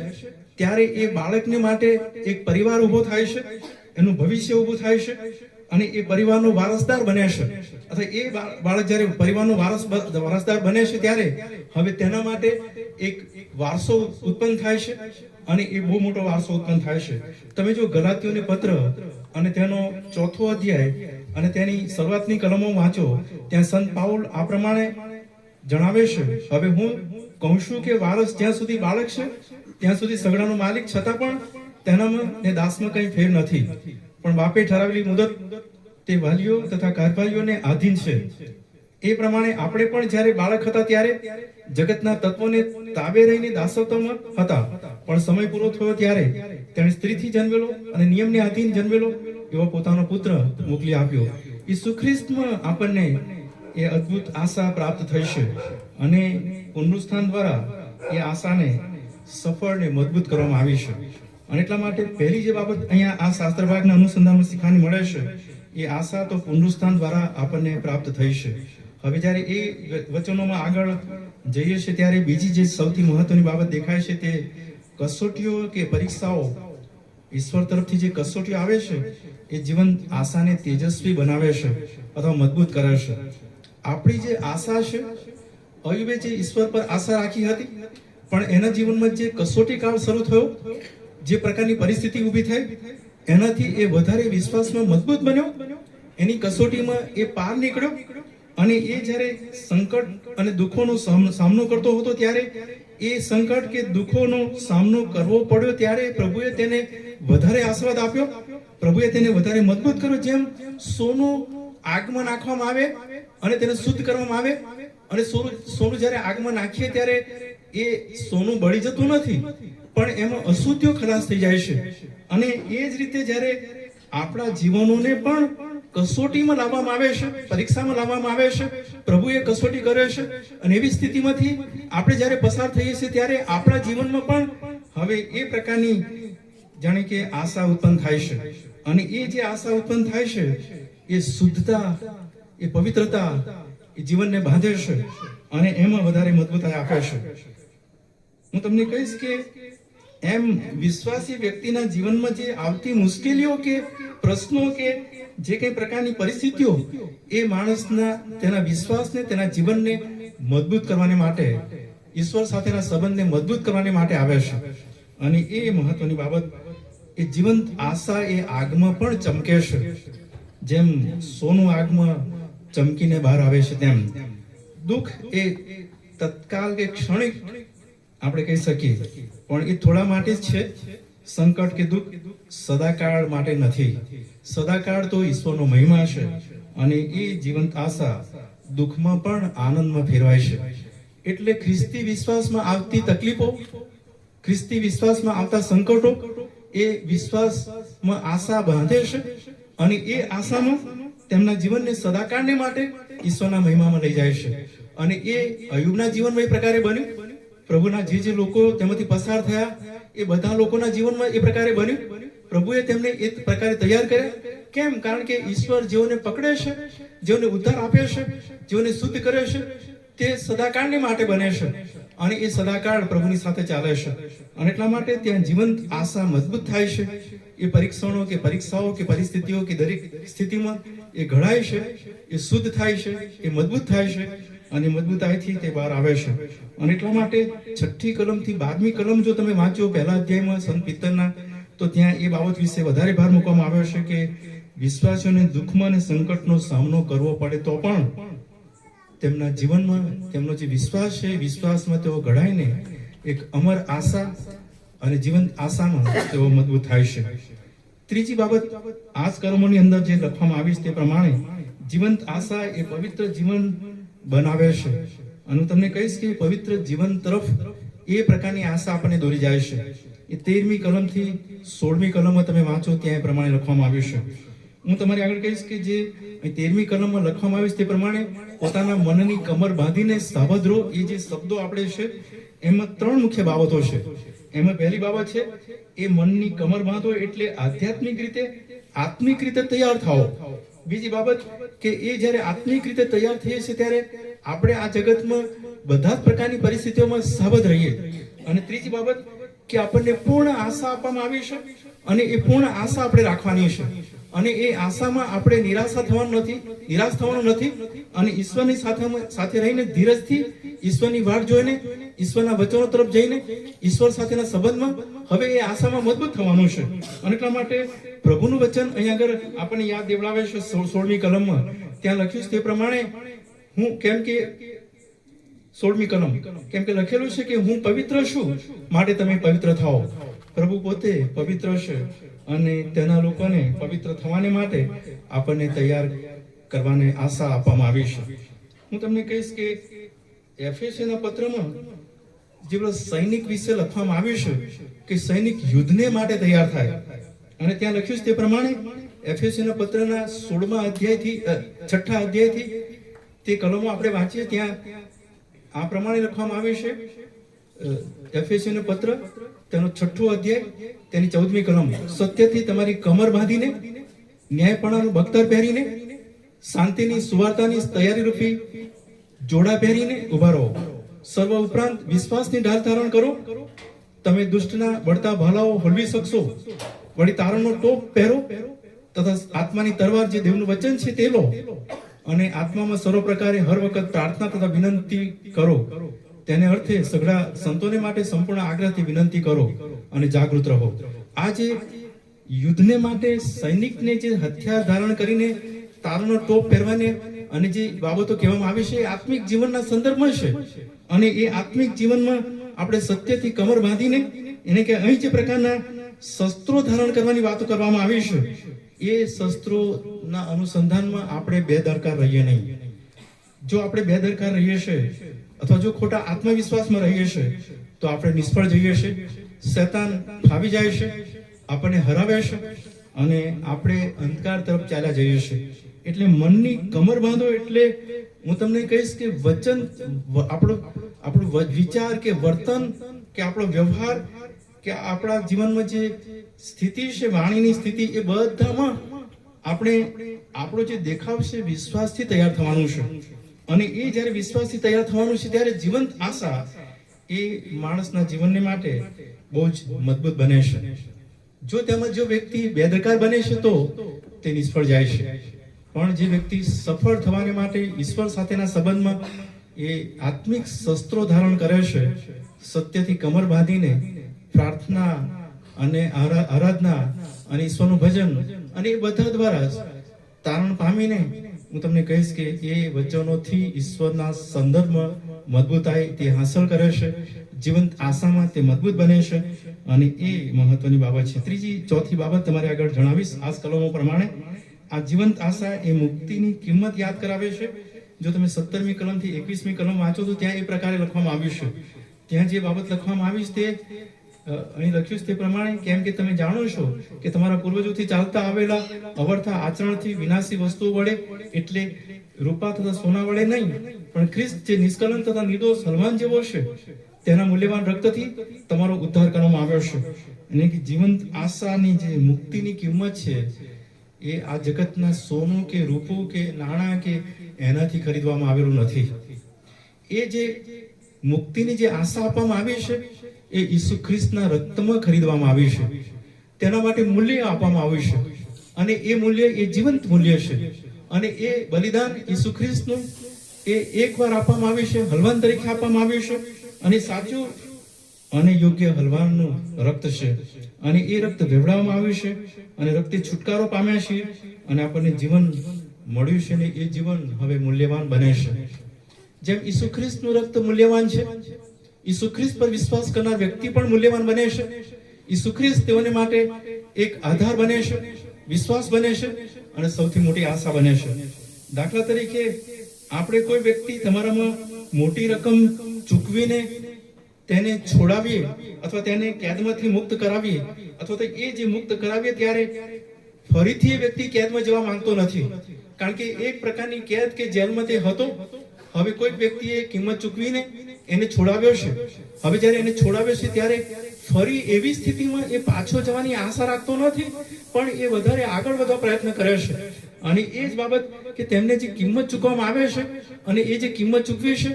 ત્યારે એ બાળકને માટે એક પરિવાર ઉભો થાય છે, એનું ભવિષ્ય ઊભું થાય છે, અને એ પરિવારનો વારસદાર બને છે. અથવા એ બાળક જ્યારે પરિવારનો વારસદાર બને છે ત્યારે હવે તેના માટે એક વારસો ઉત્પન્ન થાય છે, અને એ બહુ મોટો વારસો ઉત્પન્ન થાય છે. તમે જો ગલાતીઓની પત્ર અને તેનો 4થો અધ્યાય અને તેની શરૂઆતની કલમો વાંચો, ત્યાં સંત પાઉલ આ પ્રમાણે જણાવે છે, હવે હું કહું છું કે વારસ જ્યાં સુધી બાળક છે ત્યાં સુધી સગડાનો માલિક, છતાં પણ તેનામાં ને દાસમાં કંઈ ફેર નથી, પણ બાપે ઠરાવેલી મુદત તે વાલીઓ તથા કારભારીઓને આધીન છે. એ પ્રમાણે આપણે પણ જ્યારે બાળક હતા ત્યારે જગતના તત્વોને તાબે રહીને દાસત્વમાં હતા, પણ સમય પૂરો થયો ત્યારે તેણે સ્ત્રીથી જન્મેલો અને નિયમને આધીન જન્મેલો એવો પોતાનો પુત્ર મોકલી આપ્યો. ઈસુ ખ્રિસ્તમાં આપણને એ અદ્ભુત આશા પ્રાપ્ત થઈ છે અને પુનરુત્થાન દ્વારા એ આશાને સફળ ને મજબૂત કરવામાં આવી છે. અને એટલા માટે પહેલી જે બાબત અહીંયા આ શાસ્ત્ર ભાગના અનુસંધાનમાં શીખવાની મળે છે, એ આશા તો પુનરુત્થાન દ્વારા આપણને પ્રાપ્ત થઈ છે. હવે જ્યારે એ વચનોમાં આગળ જઈએ છીએ ત્યારે બીજી જે સૌથી મહત્વની બાબત દેખાય છે તે કસોટીઓ કે પરીક્ષાઓ, ઈશ્વર તરફથી જે કસોટીઓ આવે છે એ જીવન આશાને તેજસ્વી બનાવે છે અથવા મજબૂત કરે છે. આપણી જે આશા છે, અયુબે જે ઈશ્વર પર આશા રાખી હતી, પણ એના જીવનમાં જે કસોટી કાળ શરૂ થયો, જે પ્રકારની પરિસ્થિતિ ઊભી થઈ, એનાથી એ વધારે વિશ્વાસમાં મજબૂત બન્યો, એની કસોટીમાં એ પાર નીકળ્યો અને એ જ્યારે સંકટ અને દુઃખોનો સામનો કરતો હતો ત્યારે એ સંકટ કે દુઃખોનો સામનો કરવો પડ્યો ત્યારે પ્રભુએ તેને વધારે આશીર્વાદ આપ્યો, પ્રભુએ તેને વધારે મજબૂત કર્યો. જેમ સોનું આગમાં નાખવામાં આવે અને તેને શુદ્ધ કરવામાં આવે, અને સોનું જ્યારે આગમાં નાખીએ ત્યારે એ સોનું બળી જતું નથી, પણ એમાં અશુદ્ધિઓ ખલાસ થઈ જાય છે. અને એ જ રીતે જ્યારે આપણા જીવનોને પણ કસોટીમાં લાવવામાં આવે છે, પરીક્ષામાં લાવવામાં આવે છે, પ્રભુએ કસોટી કરે છે, અને એવી સ્થિતિમાંથી આપણે જ્યારે પસાર થઈએ છીએ ત્યારે આપણા જીવનમાં પણ હવે એ પ્રકારની જાણે કે આશા ઉત્પન્ન થાય છે. અને એ જે આશા ઉત્પન્ન થાય છે એ શુદ્ધતા, એ પવિત્રતા એ જીવનને બાંધે છે અને એમાં વધારે મજબૂતાઈ આપે છે. હું તમને કહીશ કે એમ વિશ્વાસી વ્યક્તિના જીવનમાં જે આવતી મુશ્કેલીઓ કે પ્રશ્નો કે જે કઈ પ્રકારની પરિસ્થિતિઓ એ માણસના તેના વિશ્વાસને, તેના જીવનને મજબૂત કરવાને માટે, ઈશ્વર સાથેના સંબંધને મજબૂત કરવાને માટે આવે છે. અને એ મહત્વની બાબત, એ જીવંત આશા એ આગમાં પણ ચમકે છે. જેમ સોનું આગમાં ચમકીને બહાર આવે છે, તેમ દુઃખ એ તત્કાલ કે ક્ષણિક આપણે કહી શકીએ, પણ એ થોડા માટે જ છે. સંકટ કે દુઃખ સદાકાળ માટે નથી. સદાકાળ તો ઈશ્વરનો મહિમા છે અને એ જીવંત આશા દુઃખમાં પણ આનંદમાં ફેરવાય છે. એટલે ખ્રિસ્તી વિશ્વાસમાં આવતી તકલીફો, ખ્રિસ્તી વિશ્વાસમાં આવતા સંકટો એ વિશ્વાસમાં આશા બાંધે છે અને એ આશામાં તેમના જીવનને સદાકાળને માટે ઈશ્વરના મહિમામાં લઈ જાય છે. અને એ અયુબના જીવનમાં એ પ્રકારે બન્યું. પ્રભુના જે લોકો તેમાંથી પસાર થયા એ બધા લોકોના જીવનમાં એ પ્રકારે બન્યું. પ્રભુએ તેમને એ પ્રકારે તૈયાર કર્યા. કેમ? કારણ કે ઈશ્વર જેઓને પકડે છે, જેઓને ઉદ્ધાર આપે છે, જેઓને શુદ્ધ કરે છે, તે સદાકાળને માટે બને છે અને એ સદાકાળ પ્રભુની સાથે ચાલે છે. અને એટલા માટે ત્યાં જીવંત આશા મજબૂત થાય છે. એ પરીક્ષણો કે પરીક્ષાઓ કે પરિસ્થિતિઓ કે દરેક સ્થિતિમાં એ ઘડાય છે, એ શુદ્ધ થાય છે, એ મજબૂત થાય છે અને મજબૂતાઈથી તે બહાર આવે છે. અને એટલા માટે 6ઠ્ઠી કલમથી 12મી કલમ જો તમે વાંચો પહેલા અધ્યાયમાં સંત પિત્તરના, તો ત્યાં એ બાબત વિશે વધારે ભાર મૂકવામાં આવ્યો છે કે વિશ્વાસીઓને દુઃખમાં અને સંકટનો સામનો કરવો પડે તો પણ તેમના જીવનમાં તેમનો જે વિશ્વાસ છે, વિશ્વાસમાં તેઓ ઘડાઈને એક અમર આશા અને જીવંત આશામાં તેઓ મજબૂત થાય છે. ત્રીજી બાબત આ જ કર્મોની અંદર જે લખવામાં આવી છે તે પ્રમાણે જીવંત આશા એ પવિત્ર જીવન બનાવે છે. અને હું તમને કહીશ કે પવિત્ર જીવન તરફ એ પ્રકારની આશા આપણને દોરી જાય છે. એ 13મી કલમથી 16મી કલમમાં તમે વાંચો ત્યાં એ પ્રમાણે લખવામાં આવ્યું છે. હું તમારી આગળ કહીશ કે જે 13મી કલમમાં લખવામાં આવ્યું છે તે પ્રમાણે પોતાના મનની કમર બાંધીને સાવધ રહો. એ જે શબ્દો આપણે છે એમાં 3 મુખ્ય બાબતો છે. એમાં પહેલી બાબત છે એ મનની કમર બાંધો એટલે આધ્યાત્મિક રીતે, આત્મિક રીતે તૈયાર થાઓ. બીજી બાબત કે એ જ્યારે આત્મિક રીતે તૈયાર થઈએ છીએ ત્યારે આપણે આ જગતમાં બધા જ પ્રકારની પરિસ્થિતિઓમાં સાવધ રહીએ. અને ત્રીજી બાબત કે આપણને પૂર્ણ આશા આપવામાં આવી છે અને એ પૂર્ણ આશા આપણે રાખવાની છે. અને એ આશામાં આપણે નિરાશ થવાનું નથી અને ઈશ્વરની સાથે રહીને ધીરજથી ઈશ્વરની વાટ જોઈને, ઈશ્વરના વચનો તરફ જઈને, ઈશ્વર સાથેના સંબંધમાં હવે એ આશામાં મજબૂત થવાનું છે. અને એટલા માટે પ્રભુનું વચન અહીંયા આગળ આપણને યાદ દેવડાવે છે 16મી કલમમાં. ત્યાં લખ્યું છે તે પ્રમાણે હું કેમ કે 16મી કલમ કેમ કે લખેલું છે કે હું પવિત્ર છું માટે તમે પવિત્ર થાઓ. પ્રભુ પોતે પવિત્ર છે અને તેના લોકોને પવિત્ર થવાને માટે આપણને તૈયાર કરવાને આશા આપવામાં આવી છે. હું તમને કહીશ કે એફએસના પત્રમાં જે પેલો સૈનિક વિશે લખવામાં આવ્યું છે કે સૈનિક યુદ્ધને માટે તૈયાર થાય, અને ત્યાં લખ્યું છે તે પ્રમાણે એફએસના પત્રના 16મા અધ્યાયથી 6ઠા અધ્યાયથી તે કલમો આપણે વાંચીએ ત્યાં આ પ્રમાણે લખવામાં આવ્યું છે. એફએસનું પત્ર તેનો 6ઠો અધ્યાય તેની 14મી કલમ, સત્યથી તમારી કમર બાંધીને ન્યાયપણાનું બખ્તર પહેરીને શાંતિની સુવાર્તાની તૈયારી રૂપી જોડા પહેરીને ઉભા રહો. સર્વ ઉપરાંત વિશ્વાસની ઢાલ ધારણ કરો, તમે દુષ્ટના બળતા ભાલાઓ હલવી શકશો. વળી તારણનો ટોપ પહેરો તથા આત્માની તલવાર જે દેવનું વચન છે તે લો, અને આત્મામાં સર્વ પ્રકારે હર વખત પ્રાર્થના તથા વિનંતી કરો. તેને અર્થે સઘળા સંતોને માટે સંપૂર્ણ આગ્રહથી વિનંતી કરો અને જાગૃત રહો. આ જે યુદ્ધને માટે સૈનિકને જે હથિયાર ધારણ કરીને તારનો ટોપ પહેરવાને અને જે બાબતો કહેવામાં આવી છે એ આત્મિક જીવનના સંદર્ભમાં છે. અને એ આત્મિક જીવનમાં આપણે સત્યથી કમર બાંધીને એને કે અહીં જે પ્રકારના શસ્ત્રો ધારણ કરવાની વાતો કરવામાં આવી છે એ શસ્ત્રોના અનુસંધાનમાં આપણે બેદરકાર રહીએ નહીં. જો આપણે બેદરકાર રહીએ છીએ અથવા જો ખોટા આત્મવિશ્વાસમાં રહીએ છીએ તો આપણે નિષ્ફળ જઈએ છીએ. શૈતાન ફાવી જાય છે, આપણને હરાવે છે અને આપણે અંધકાર તરફ ચાલ્યા જઈએ છીએ. એટલે મનની કમર બાંધો એટલે હું તમને કહીશ કે વચન આપણો વિચાર કે વર્તન કે આપણો વ્યવહાર કે આપણા જીવનમાં જે સ્થિતિ છે, વાણીની સ્થિતિ, એ બધામાં આપણે આપણો જે દેખાવ છે વિશ્વાસથી તૈયાર થવાનું છે. અને એ જ્યારે વિશ્વાસથી તૈયાર થવાનું છે ત્યારે જીવંત આશા એ માણસના જીવનને માટે બહુ જ મજબૂત બને છે. જો તેમાં જો વ્યક્તિ બેદરકાર બને છે તો તે નિષ્ફળ જાય છે. પણ જે વ્યક્તિ સફળ થવાને માટે ઈશ્વર સાથેના સંબંધમાં એ આત્મિક શસ્ત્રો ધારણ કરે છે, સત્યથી કમર બાંધીને પ્રાર્થના અને આરાધના અને ઈશ્વરનું ભજન અને એ બધા દ્વારા તારણ પામીને હું તમને કહીશ કે એ વચનોથી ઈશ્વરના સંદર્ભમાં મજબૂતાઈ તે હાંસલ કરે છે, જીવંત આશામાં તે મજબૂત બને છે અને એ મહત્વની બાબત છે. ત્રીજી ચોથી બાબત તમારે આગળ જણાવીશ આ કલમો પ્રમાણે. આ જીવંત આશા એ મુક્તિની કિંમત યાદ કરાવે છે. જો તમે 17મી કલમથી 21મી કલમ વાંચો તો ત્યાં એ પ્રકારે લખવામાં આવ્યું છે. ત્યાં જે બાબત લખવામાં આવી છે તે અહીં લખ્યું છે તે પ્રમાણે, કેમ કે તમે જાણો છો કે તમારા પૂર્વજોથી ચાલતા આવેલા અવર્થા આચરણથી વિનાશી વસ્તુઓ વડે, એટલે રૂપા તથા સોના વડે નહીં, પણ ખ્રિસ્ત જે નિષ્કલંક તથા નિર્દોષ હલવાન જેવો છે તેના મૂલ્યવાન રક્તથી તમારો ઉદ્ધાર કરવામાં આવ્યો છે. અને કે જીવંત આશાની જે મુક્તિની કિંમત છે એ આ જગતના સોનું કે રૂપું કે નાણાં કે એનાથી ખરીદવામાં આવેલું નથી. એ જે મુક્તિની જે આશા આપવામાં આવી છે એ ઈસુ ખ્રિસ્તના રક્તમાં ખરીદવામાં આવી છે. તેના માટે મૂલ્ય આપવામાં આવ્યું છે અને એ મૂલ્ય એ જીવંત મૂલ્ય છે. અને એ બલિદાન ઈસુ ખ્રિસ્તનું એ એકવાર આપવામાં આવ્યું છે, હલવાન તરીકે આપવામાં આવ્યું છે. અને સાચું અને યોગ્ય હલવાનનું રક્ત છે અને એ રક્ત વેવડાવવામાં આવ્યું છે અને રક્તે છુટકારો પામ્યા છે અને આપણને જીવન મળ્યું છે ને એ જીવન હવે મૂલ્યવાન બને છે. જેમ ઈસુ ખ્રિસ્તનું રક્ત મૂલ્યવાન છે, ઈસુ ખ્રિસ્ત પર વિશ્વાસ કરનાર વ્યક્તિ પણ મૂલ્યવાન બને છે. ઈસુ ખ્રિસ્ત તેઓને માટે એક આધાર બને છે, વિશ્વાસ બને છે અને સૌથી મોટી આશા બને છે. દાખલા તરીકે આપણે કોઈ વ્યક્તિ તમારામાં મોટી રકમ ચૂકવીને તેને છોડાવીએ અથવા તેને કેદમાંથી મુક્ત કરાવીએ અથવા તો એ જે મુક્ત કરાવીએ ત્યારે ફરીથી એ વ્યક્તિ કેદમાં જવા માંગતો નથી, કારણ કે એક પ્રકારની કેદ કે જેલમાં તે હતો. હવે કોઈ વ્યક્તિએ કિંમત ચૂકવીને એને છોડાવ્યો છે. હવે જ્યારે એને છોડાવ્યો છે ત્યારે ફરી એવી સ્થિતિમાં એ પાછો જવાની આશા રાખતો નથી, પણ એ વધારે આગળ વધવા પ્રયત્ન કરે છે. અને એ જ બાબત કે તેમને જે કિંમત ચૂકવવામાં આવે છે અને એ જે કિંમત ચૂકવી છે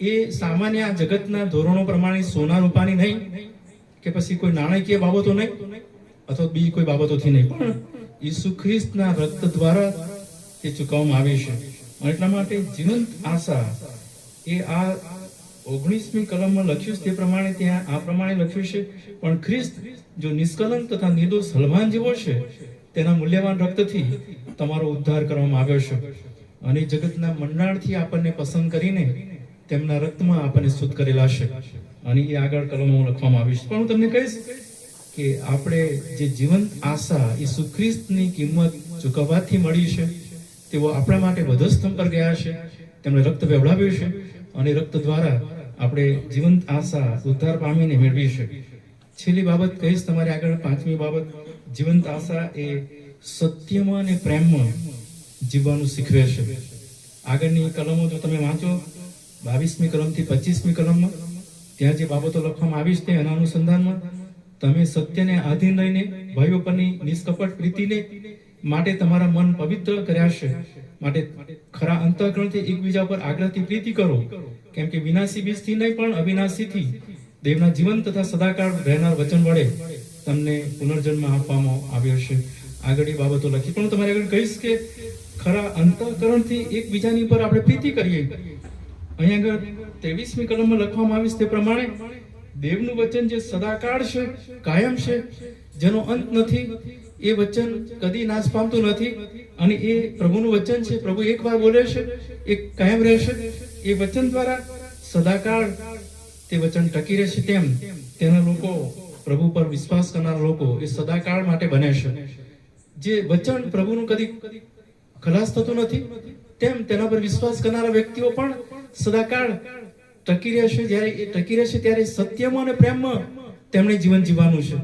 એ સામાન્ય આ જગતના ધોરણો પ્રમાણે સોના રૂપાની નહીં કે પછી કોઈ નાણાકીય બાબતો નહીં અથવા બીજી કોઈ બાબતોથી નહીં, પણ ઈસુ ખ્રિસ્તના રક્ત દ્વારા એ ચૂકવવામાં આવી છે. એટલા માટે જીવંત આશા એ આ 19મી કલમમાં લખ્યું છે તે પ્રમાણે ત્યાં આ પ્રમાણે લખ્યું છે, પણ ખ્રિસ્ત જો નિષ્કલંક તથા નિર્દોષ હલવાન જેવો છે તેના મૂલ્યવાન રક્તથી તમારો ઉદ્ધાર કરવામાં આવ્યો છે અને જગતના મંડાણથી આપણને પસંદ કરીને તેમના રક્તમાં આપણને શુદ્ધ કરેલા છે અને એ આગળ કલમો લખવામાં આવી છે. પણ હું તમને કહીશ કે આપણે જે જીવંત આશા ઈસુ ખ્રિસ્તની કિંમત ચૂકવવાથી મળી છે, તેઓ આપણા માટે વધસ્તંભ પર ગયા છે, તેમણે રક્ત વહેવડાવ્યું છે અને રક્ત દ્વારા આપણે જીવંત આશા ઉદ્ધાર પામીને મેળવી છે. છેલ્લી બાબત કહીશ તમારી આગળ, પાંચમી બાબત, જીવંત આશા એ સત્યમાં અને પ્રેમમાં જીવવાનું શીખવે છે. આગળની કલમો જો તમે વાંચો 22મી કલમથી 25મી કલમમાં ત્યાં જે બાબતો લખવામાં આવી છે તેના અનુસંધાનમાં તમે સત્યને આધીન રહીને ભાઈઓ પરની નિષ્કપટ પ્રીતિને માટે તમારા મન પવિત્ર કર્યા છે. માટે ખરા અંતઃકરણથી એકબીજા પર આગ્રહથી પ્રીતિ કરો, કેમ કે વિનાશી બીજથી નહીં પણ અવિનાશીથી દેવના જીવન તથા સદાકાળ રહેનાર વચન વડે તમને પુનર્જન્મ આપવામાં આવ્યો છે. આગળની બાબતો લખી પણ તમારે આગળ કહીશ કે ખરા અંતઃકરણથી એકબીજાની પર આપણે પ્રીતિ કરીએ. અહીંયા આગળ 23મી કલમમાં લખવામાં આવ્યું છે તે પ્રમાણે દેવનું વચન જે સદાકાળ છે, કાયમ છે, જેનો અંત નથી, એ વચન કદી નાશ પામતું નથી અને એ પ્રભુનું વચન છે. પ્રભુ એકવાર બોલે છે એ કાયમ રહેશે. એ વચન દ્વારા સદાકાળ તે વચન ટકી રહેશે. તેમ તેના લોકો, પ્રભુ પર વિશ્વાસ કરનારા લોકો એ સદાકાળ માટે બને છે. જે વચન પ્રભુનું કદી ખલાસ થતું નથી, તેમ તેના પર વિશ્વાસ કરનારા વ્યક્તિઓ પણ સદાકાળ ટકી રહેશે. જ્યારે એ ટકી રહેશે ત્યારે સત્યમાં અને પ્રેમમાં તેમણે જીવન જીવવાનું છે.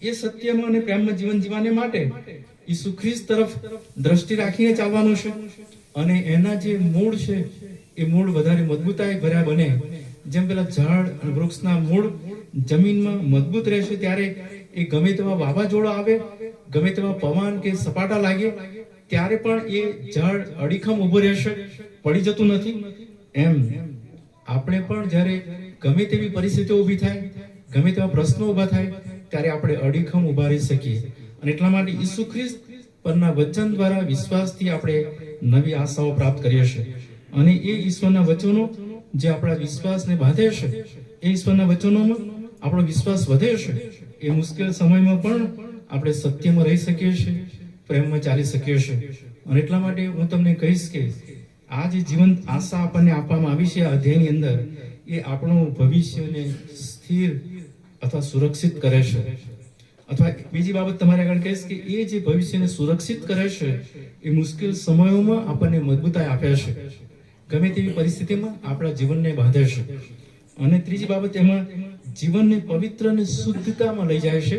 એ સત્યમાં અને પ્રેમમાં જીવન જીવવાને માટે ઈસુ ખ્રિસ્ત તરફ દ્રષ્ટિ રાખીને ચાલવાનું છે અને એના જે મૂળ છે એ મૂળ વધારે મજબૂતાઈ ભર્યા બને. જેમ પેલા ઝાડ અને વૃક્ષના મૂળ જમીનમાં મજબૂત રહેશે ત્યારે એ ગમે તેવા વાવાઝોડા આવે, ગમે તેવા પવન કે સપાટા લાગે ત્યારે પણ એ ઝાડ અડીખમ ઊભું રહેશે, પડી જતું નથી. એમ આપણે પણ જ્યારે ગમે તેવી પરિસ્થિતિઓ ઊભી થાય, ગમે તેવા પ્રશ્નો ઊભા થાય ત્યારે આપણે અડીખમ ઊભા રહી શકીએ. અને એટલા માટે ઈસુ ખ્રિસ્ત પરના વચન દ્વારા વિશ્વાસથી આપણે નવી આશાઓ પ્રાપ્ત કરીએ છીએ. અને એ ઈશ્વરના વચનો જે આપણા વિશ્વાસને બાંધે છે, એ ઈશ્વરના વચનોમાં આપણો વિશ્વાસ વધે છે. એ મુશ્કેલ સમયમાં પણ આપણે સત્યમાં રહી શકીએ છીએ, પ્રેમમાં ચાલી શકીએ છીએ. અને એટલા માટે હું તમને કહીશ કે આ જે જીવંત આશા આપણને આપવામાં આવી છે આ અધ્યાયની અંદર, એ આપણું ભવિષ્યને સ્થિર અથવા સુરક્ષિત કરે છે. અથવા બીજી બાબત તમારે આગળ કહીશ કે એ જે ભવિષ્યને સુરક્ષિત કરે છે એ મુશ્કેલ સમયોમાં આપણને મજબૂતાઈ આપે છે, ગમે તેવી પરિસ્થિતિમાં આપણા જીવનને બાંધે છે. અને ત્રીજી બાબત એમાં જીવનને પવિત્ર અને શુદ્ધતામાં લઈ જાય છે.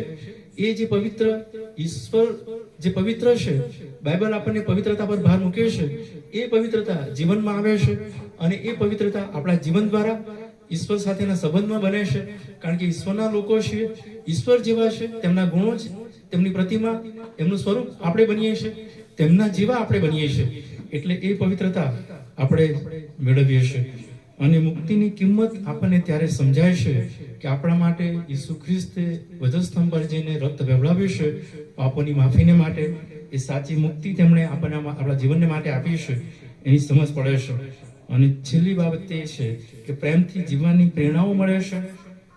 એ જે પવિત્ર ઈશ્વર જે પવિત્ર છે, બાઇબલ આપણને પવિત્રતા પર ભાર મૂકે છે, એ પવિત્રતા જીવનમાં આવે છે અને એ પવિત્રતા આપણા જીવન દ્વારા ઈશ્વર સાથેના સંબંધમાં બને છે. કારણ કે ઈશ્વરના લોકો છે, ઈશ્વર જેવા છે, તેમના ગુણો છે, તેમની પ્રતિમા, એમનું સ્વરૂપ આપણે બનીએ છીએ, તેમના જેવા આપણે બનીએ છીએ. એટલે એ પવિત્રતા આપણે મેળવીએ છીએ. અને મુક્તિની કિંમત આપણને ત્યારે સમજાય છે કે આપણા માટે ઈસુ ખ્રિસ્તે વધસ્તંભ પર જઈને રક્ત વહેવડાવ્યું છે પાપોની માફીને માટે. એ સાચી મુક્તિ તેમણે આપણને આપણા જીવનને માટે આપી છે, એની સમજ પડે છે. અને છેલ્લી બાબત એ છે કે પ્રેમથી જીવવાની પ્રેરણાઓ મળે છે,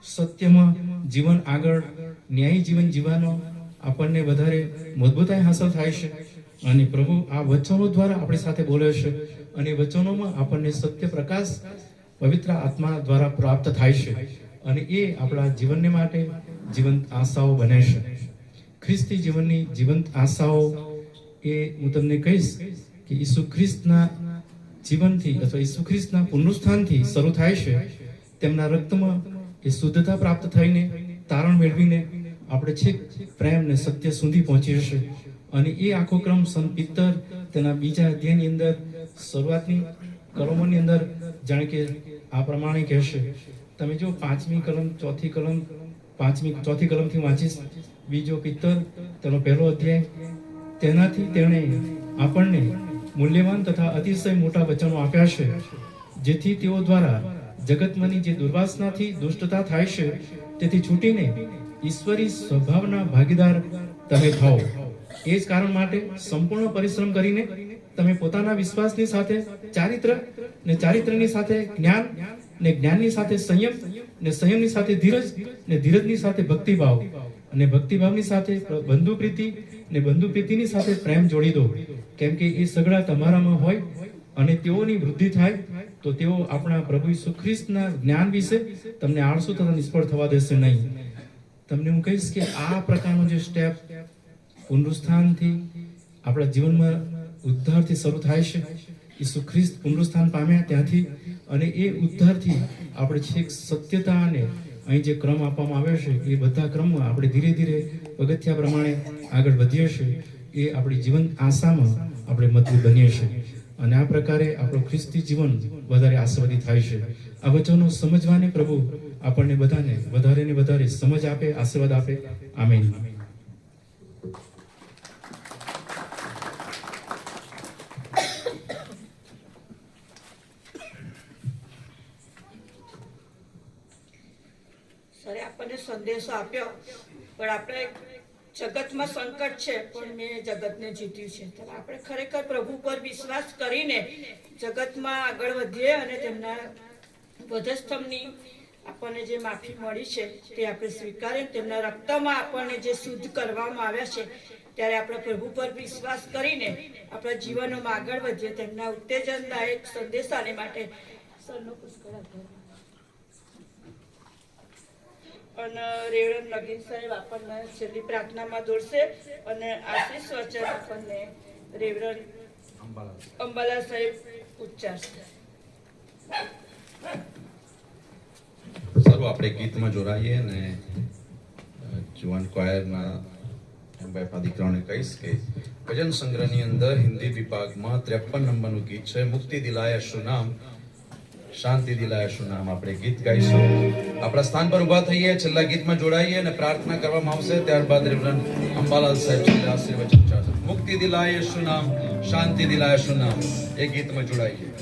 સત્યમાં જીવન આગળ, ન્યાયી જીવન જીવવાનો આપણને વધારે મજબૂતાઈ હાંસલ થાય છે. અને પ્રભુ આ વચનો દ્વારા આપણી સાથે બોલે છે અને વચનોમાં આપણને સત્ય પ્રકાશ પવિત્ર આત્મા દ્વારા પ્રાપ્ત થાય છે અને એ આપણા જીવનને માટે જીવંત આશાઓ બને છે. ખ્રિસ્તી જીવનની જીવંત આશાઓ એ હું તમને કહીશ કે ઈસુ ખ્રિસ્તના જીવનથી અથવા ઈસુ ખ્રિસ્તના પુનરુત્થાનથી શરૂ થાય છે. તેમના રક્તમાં એ શુદ્ધતા પ્રાપ્ત થઈને તારણ મેળવીને આપણે છેક પ્રેમ ને સત્ય સુધી પહોંચીએ છીએ. અને એ આખો ક્રમ સંત પિત્તર તેના બીજા અધ્યાયની અંદર શરૂઆતની કલમોની અંદર જાણે કે આ પ્રમાણે કહેશે. તમે જો પાંચમી કલમ, ચોથી કલમથી વાંચીશ, બીજો પિત્તર તેનો પહેલો અધ્યાય, તેનાથી તેણે આપણને મૂલ્યવાન તથા અતિશય મોટા વચનો આપ્યા છે, જેથી તેઓ દ્વારા જગતમાંની જે દુર્વાસનાથી દુષ્ટતા થાય છે તેથી છૂટીને ઈશ્વરી સ્વભાવના ભાગીદાર તમે થાઓ. એ જ કારણ માટે સંપૂર્ણ પરિશ્રમ કરીને તમે પોતાના વિશ્વાસની સાથે ચારિત્ર ને ચારિત્રની સાથે જ્ઞાન ને જ્ઞાનની સાથે સંયમ ને સંયમની સાથે ધીરજ ને ધીરજની સાથે ભક્તિભાવ અને ભક્તિભાવની સાથે બંધુ પ્રીતિ ને બંધુ પ્રીતિની સાથે પ્રેમ જોડી દો. કેમ કે એ સગડા તમારામાં હોય અને તેઓની વૃદ્ધિ થાય તો તેઓ આપણા પ્રભુ ઈસુ ખ્રિસ્તના જ્ઞાન વિશે તમને આળસુ તથા નિષ્ફળ થવા દેશે નહીં. તમને હું કહીશ કે આ પ્રકારનો જે સ્ટેપ પુનરુત્થાનથી આપણા જીવનમાં ઉદ્ધારથી શરૂ થાય છે. ઈસુ ખ્રિસ્ત પુનરુત્થાન પામ્યા ત્યાંથી, અને એ ઉદ્ધારથી આપણે છેક સત્યતા અને અહીં જે ક્રમ આપવામાં આવ્યો છે એ બધા ક્રમમાં આપણે ધીરે ધીરે પગથિયા પ્રમાણે આગળ વધીએ છીએ. એ આપણી જીવન આશામાં આપણે મજબૂત બનીએ છીએ, અને આ પ્રકારે આપણું ખ્રિસ્તી જીવન વધારે આશાવાદી થાય છે. આ વચનો સમજવાની પ્રભુ આપણને બધાને વધારે ને વધારે સમજ આપે, આશીર્વાદ આપે. આમીન. સરે આપણને સંદેશો આપ્યો, પણ આપણે જગતમાં સંકટ છે પણ મેં જગતને જીત્યું છે. તો આપણે ખરેખર પ્રભુ પર વિશ્વાસ કરીને જગતમાં આગળ વધીએ અને તેમના વધસ્તંભની આપણને જે માફી મળી છે તે આપણે સ્વીકારીએ. તેમના રક્તમાં આપણને જે શુદ્ધ કરવામાં આવ્યા છે ત્યારે આપણે પ્રભુ પર વિશ્વાસ કરીને આપણા જીવનોમાં આગળ વધીએ. તેમના ઉત્તેજનદાયક સંદેશાને માટે સરનો પુષ્કળ આભાર. અને રેવડન નગીન સાહેબ આપણને છેલ્લી પ્રાર્થનામાં દોરશે, અને આશીષ વચન આપણને રેવડન અંબાલા સાહેબ ઉચ્ચારશે. સારું, આપણે ગીતમાં જોડાઈએ ને જુવાન ક્વાયરના એમભાઈ દીકરાઓને કહીશ કે ભજન સંગ્રહની અંદર હિન્દી વિભાગમાં 53 નંબરનું ગીત છે, મુક્તિ દિલાય શું નામ, શાંતિ દિલાય શું નામ. આપણે ગીત ગાઈશું. આપણા સ્થાન પર ઉભા થઈએ, છેલ્લા ગીતમાં જોડાઈએ અને પ્રાર્થના કરવામાં આવશે. ત્યારબાદ રેવરન્ડ અંબાલાલ સાહેબ છેલ્લે આશીર્વચન ચાલશે. મુક્તિ દિલાય શું નામ, શાંતિ દિલાય શું નામ, એ ગીતમાં જોડાઈએ.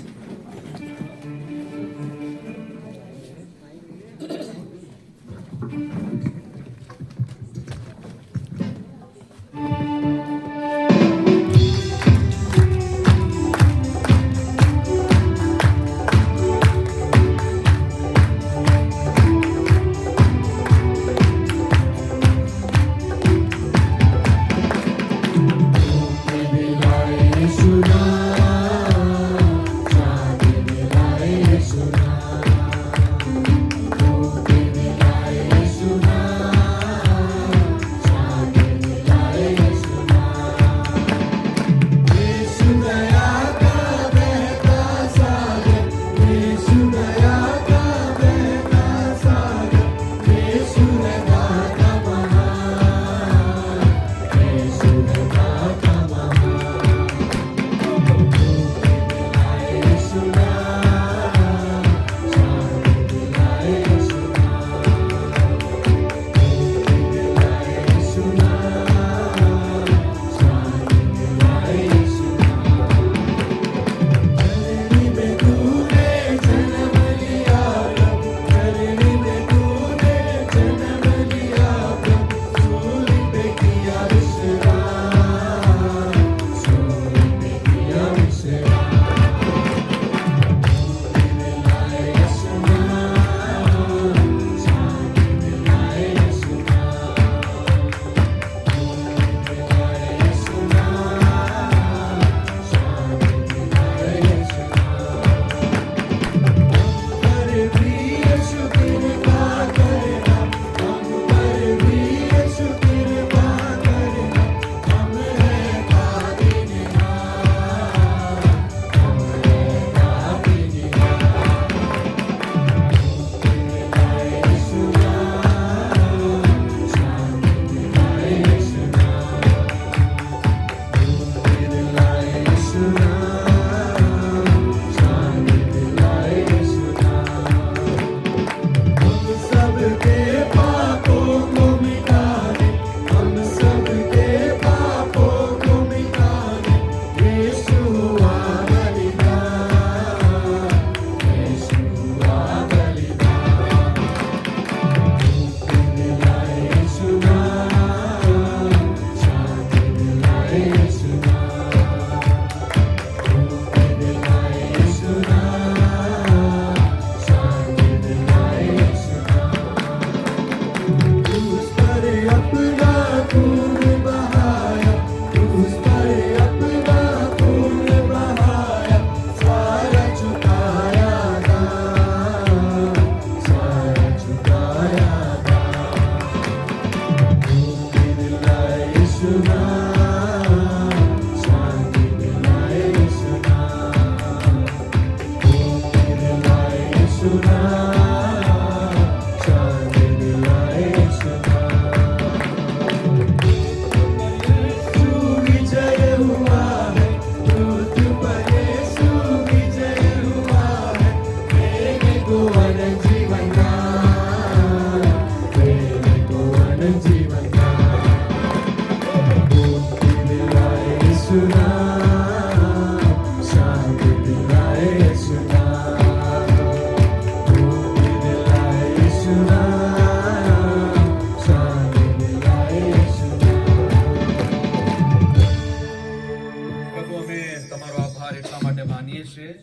પ્રભુ, અમે તમારો આભાર એટલા માટે માનીએ છીએ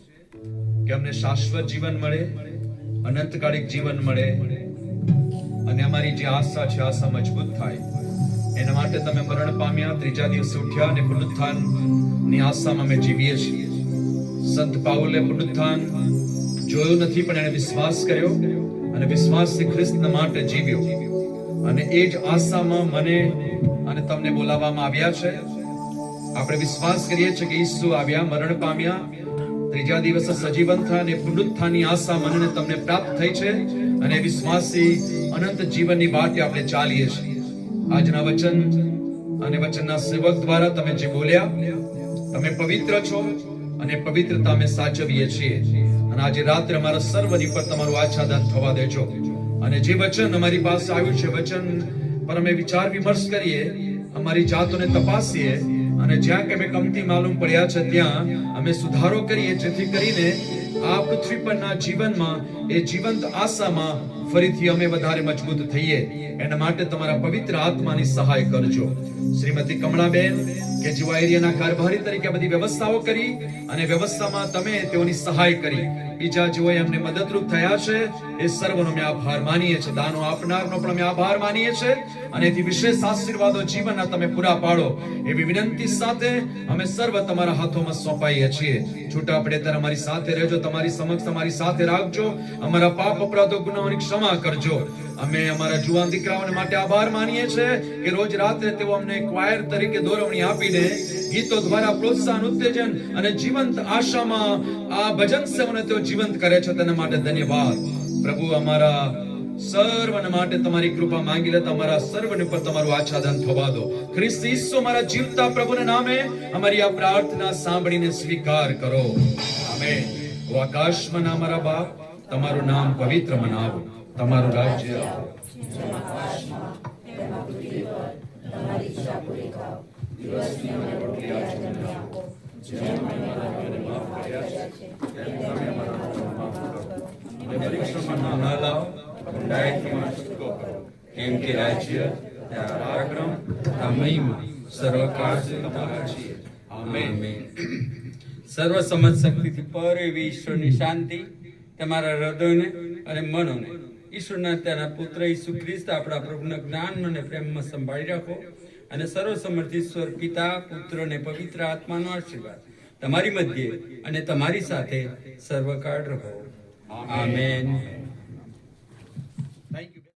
કે અમને શાશ્વત જીવન મળે, અનંતકાલિક જીવન મળે, અને અમારી જે આશા છે આશા મજબૂત થાય. એના માટે તમે મરણ પામ્યા, ત્રીજા દિવસે ઉઠ્યા અને પુનરુત્થાનની આશામાં અમે જીવીએ છીએ. સંત પાઉલે પુનરુત્થાન જોયું નથી, પણ એણે વિશ્વાસ કર્યો અને વિશ્વાસથી ખ્રિસ્ત માટે જીવ્યો. અને એ જ આશામાં મને અને તમને બોલાવવામાં આવ્યા છે. આપણે વિશ્વાસ કરીએ છીએ કે ઈસુ આવ્યા, મરણ પામ્યા, ત્રીજા દિવસે સજીવન થયા અને પુનરુત્થાનની આશા મને તમને પ્રાપ્ત થઈ છે. અને વિશ્વાસથી અનંત જીવનની વાટે આપણે ચાલીએ છીએ. આજના વચન અને વચનના સેવક દ્વારા તમે જે બોલ્યા, તમે પવિત્ર છો અને પવિત્રતા અમે સાચવીએ છીએ. અને આજે રાત્રે અમારા સર્વની પર તમારું આચ્છાદન થવા દેજો. અને જે વચન અમારી પાસે આવ્યું છે, વચન પર અમે વિચાર વિમર્શ કરીએ, અમારી જાતોને તપાસીએ, અને જ્યાં કે અમે કમતી માલુમ પડ્યા છે ત્યાં અમે સુધારો કરીએ, જેથી કરીને આ પૃથ્વી પરના જીવનમાં એ જીવંત આશામાં ફરીથી અમે વધારે મજબૂત થઈએ. એના માટે તમારા પવિત્ર આત્માની સહાય કરજો. શ્રીમતી કમળાબેન કે જેઓ એરિયાના કારભારી તરીકે બધી વ્યવસ્થાઓ કરી અને વ્યવસ્થામાં તમે તેઓની સહાય કરી, બીજા જેઓએ અમને મદદરૂપ થયા છે, એ સર્વનો અમે આભાર માનીએ છીએ. દાનો આપનારનો પણ અમે આભાર માનીએ છીએ. અને એથી વિશેષ આશીર્વાદો જીવનના તમે પૂરા પાડો એવી વિનંતી સાથે અમે સર્વ તમારા હાથોમાં સોંપાઈએ છીએ. છૂટા પડે ત્યારે અમારી સાથે રહેજો, તમારી સમક્ષ અમારી સાથે રાખજો, અમારા પાપ અપરાધો ગુનાહોની ક્ષમા કરજો. અમે અમારા જુવાન દીકરાઓને માટે આભાર માનીએ છીએ કે રોજ રાત્રે તેઓ અમને ક્વાયર તરીકે દોરવણી આપીને ગીતો દ્વારા પ્રોત્સાહન, ઉત્તેજન અને જીવંત આશામાં આ ભજન સેવાને તેઓ જીવંત કરે છે. તેના માટે ધન્યવાદ. પ્રભુ, અમારા સર્વને માટે તમારી કૃપા માંગી લેતા અમારા સર્વને પર તમારું આચ્છાદન થવા દો. ખ્રિસ્ત ઈસુ અમારા જીવતા પ્રભુના નામે અમારી આ પ્રાર્થના સાંભળીને સ્વીકાર કરો. આમેન. ઓ આકાશમાં અમારા બાપ, તમારું નામ પવિત્ર મનાવો, તમારું રાજ્ય આવો. કેમ કે રાજ્ય, પરાક્રમ, મહિમા સર્વકાળ તમારા છે. આમેન. સર્વસમજ શક્તિથી પર એવી ઈશ્વરની શાંતિ તમારા હૃદયોને અને મનોને ઈશ્વરના તેના પુત્ર ઈસુ ખ્રિસ્ત આપણા પ્રભુના જ્ઞાન અને પ્રેમમાં સંભાળી રાખો. અને સર્વસમર્થ ઈશ્વર પિતા, પુત્ર અને પવિત્ર આત્માનો આશીર્વાદ તમારી મધ્યે અને તમારી સાથે સર્વકાળ રહો. આમેન.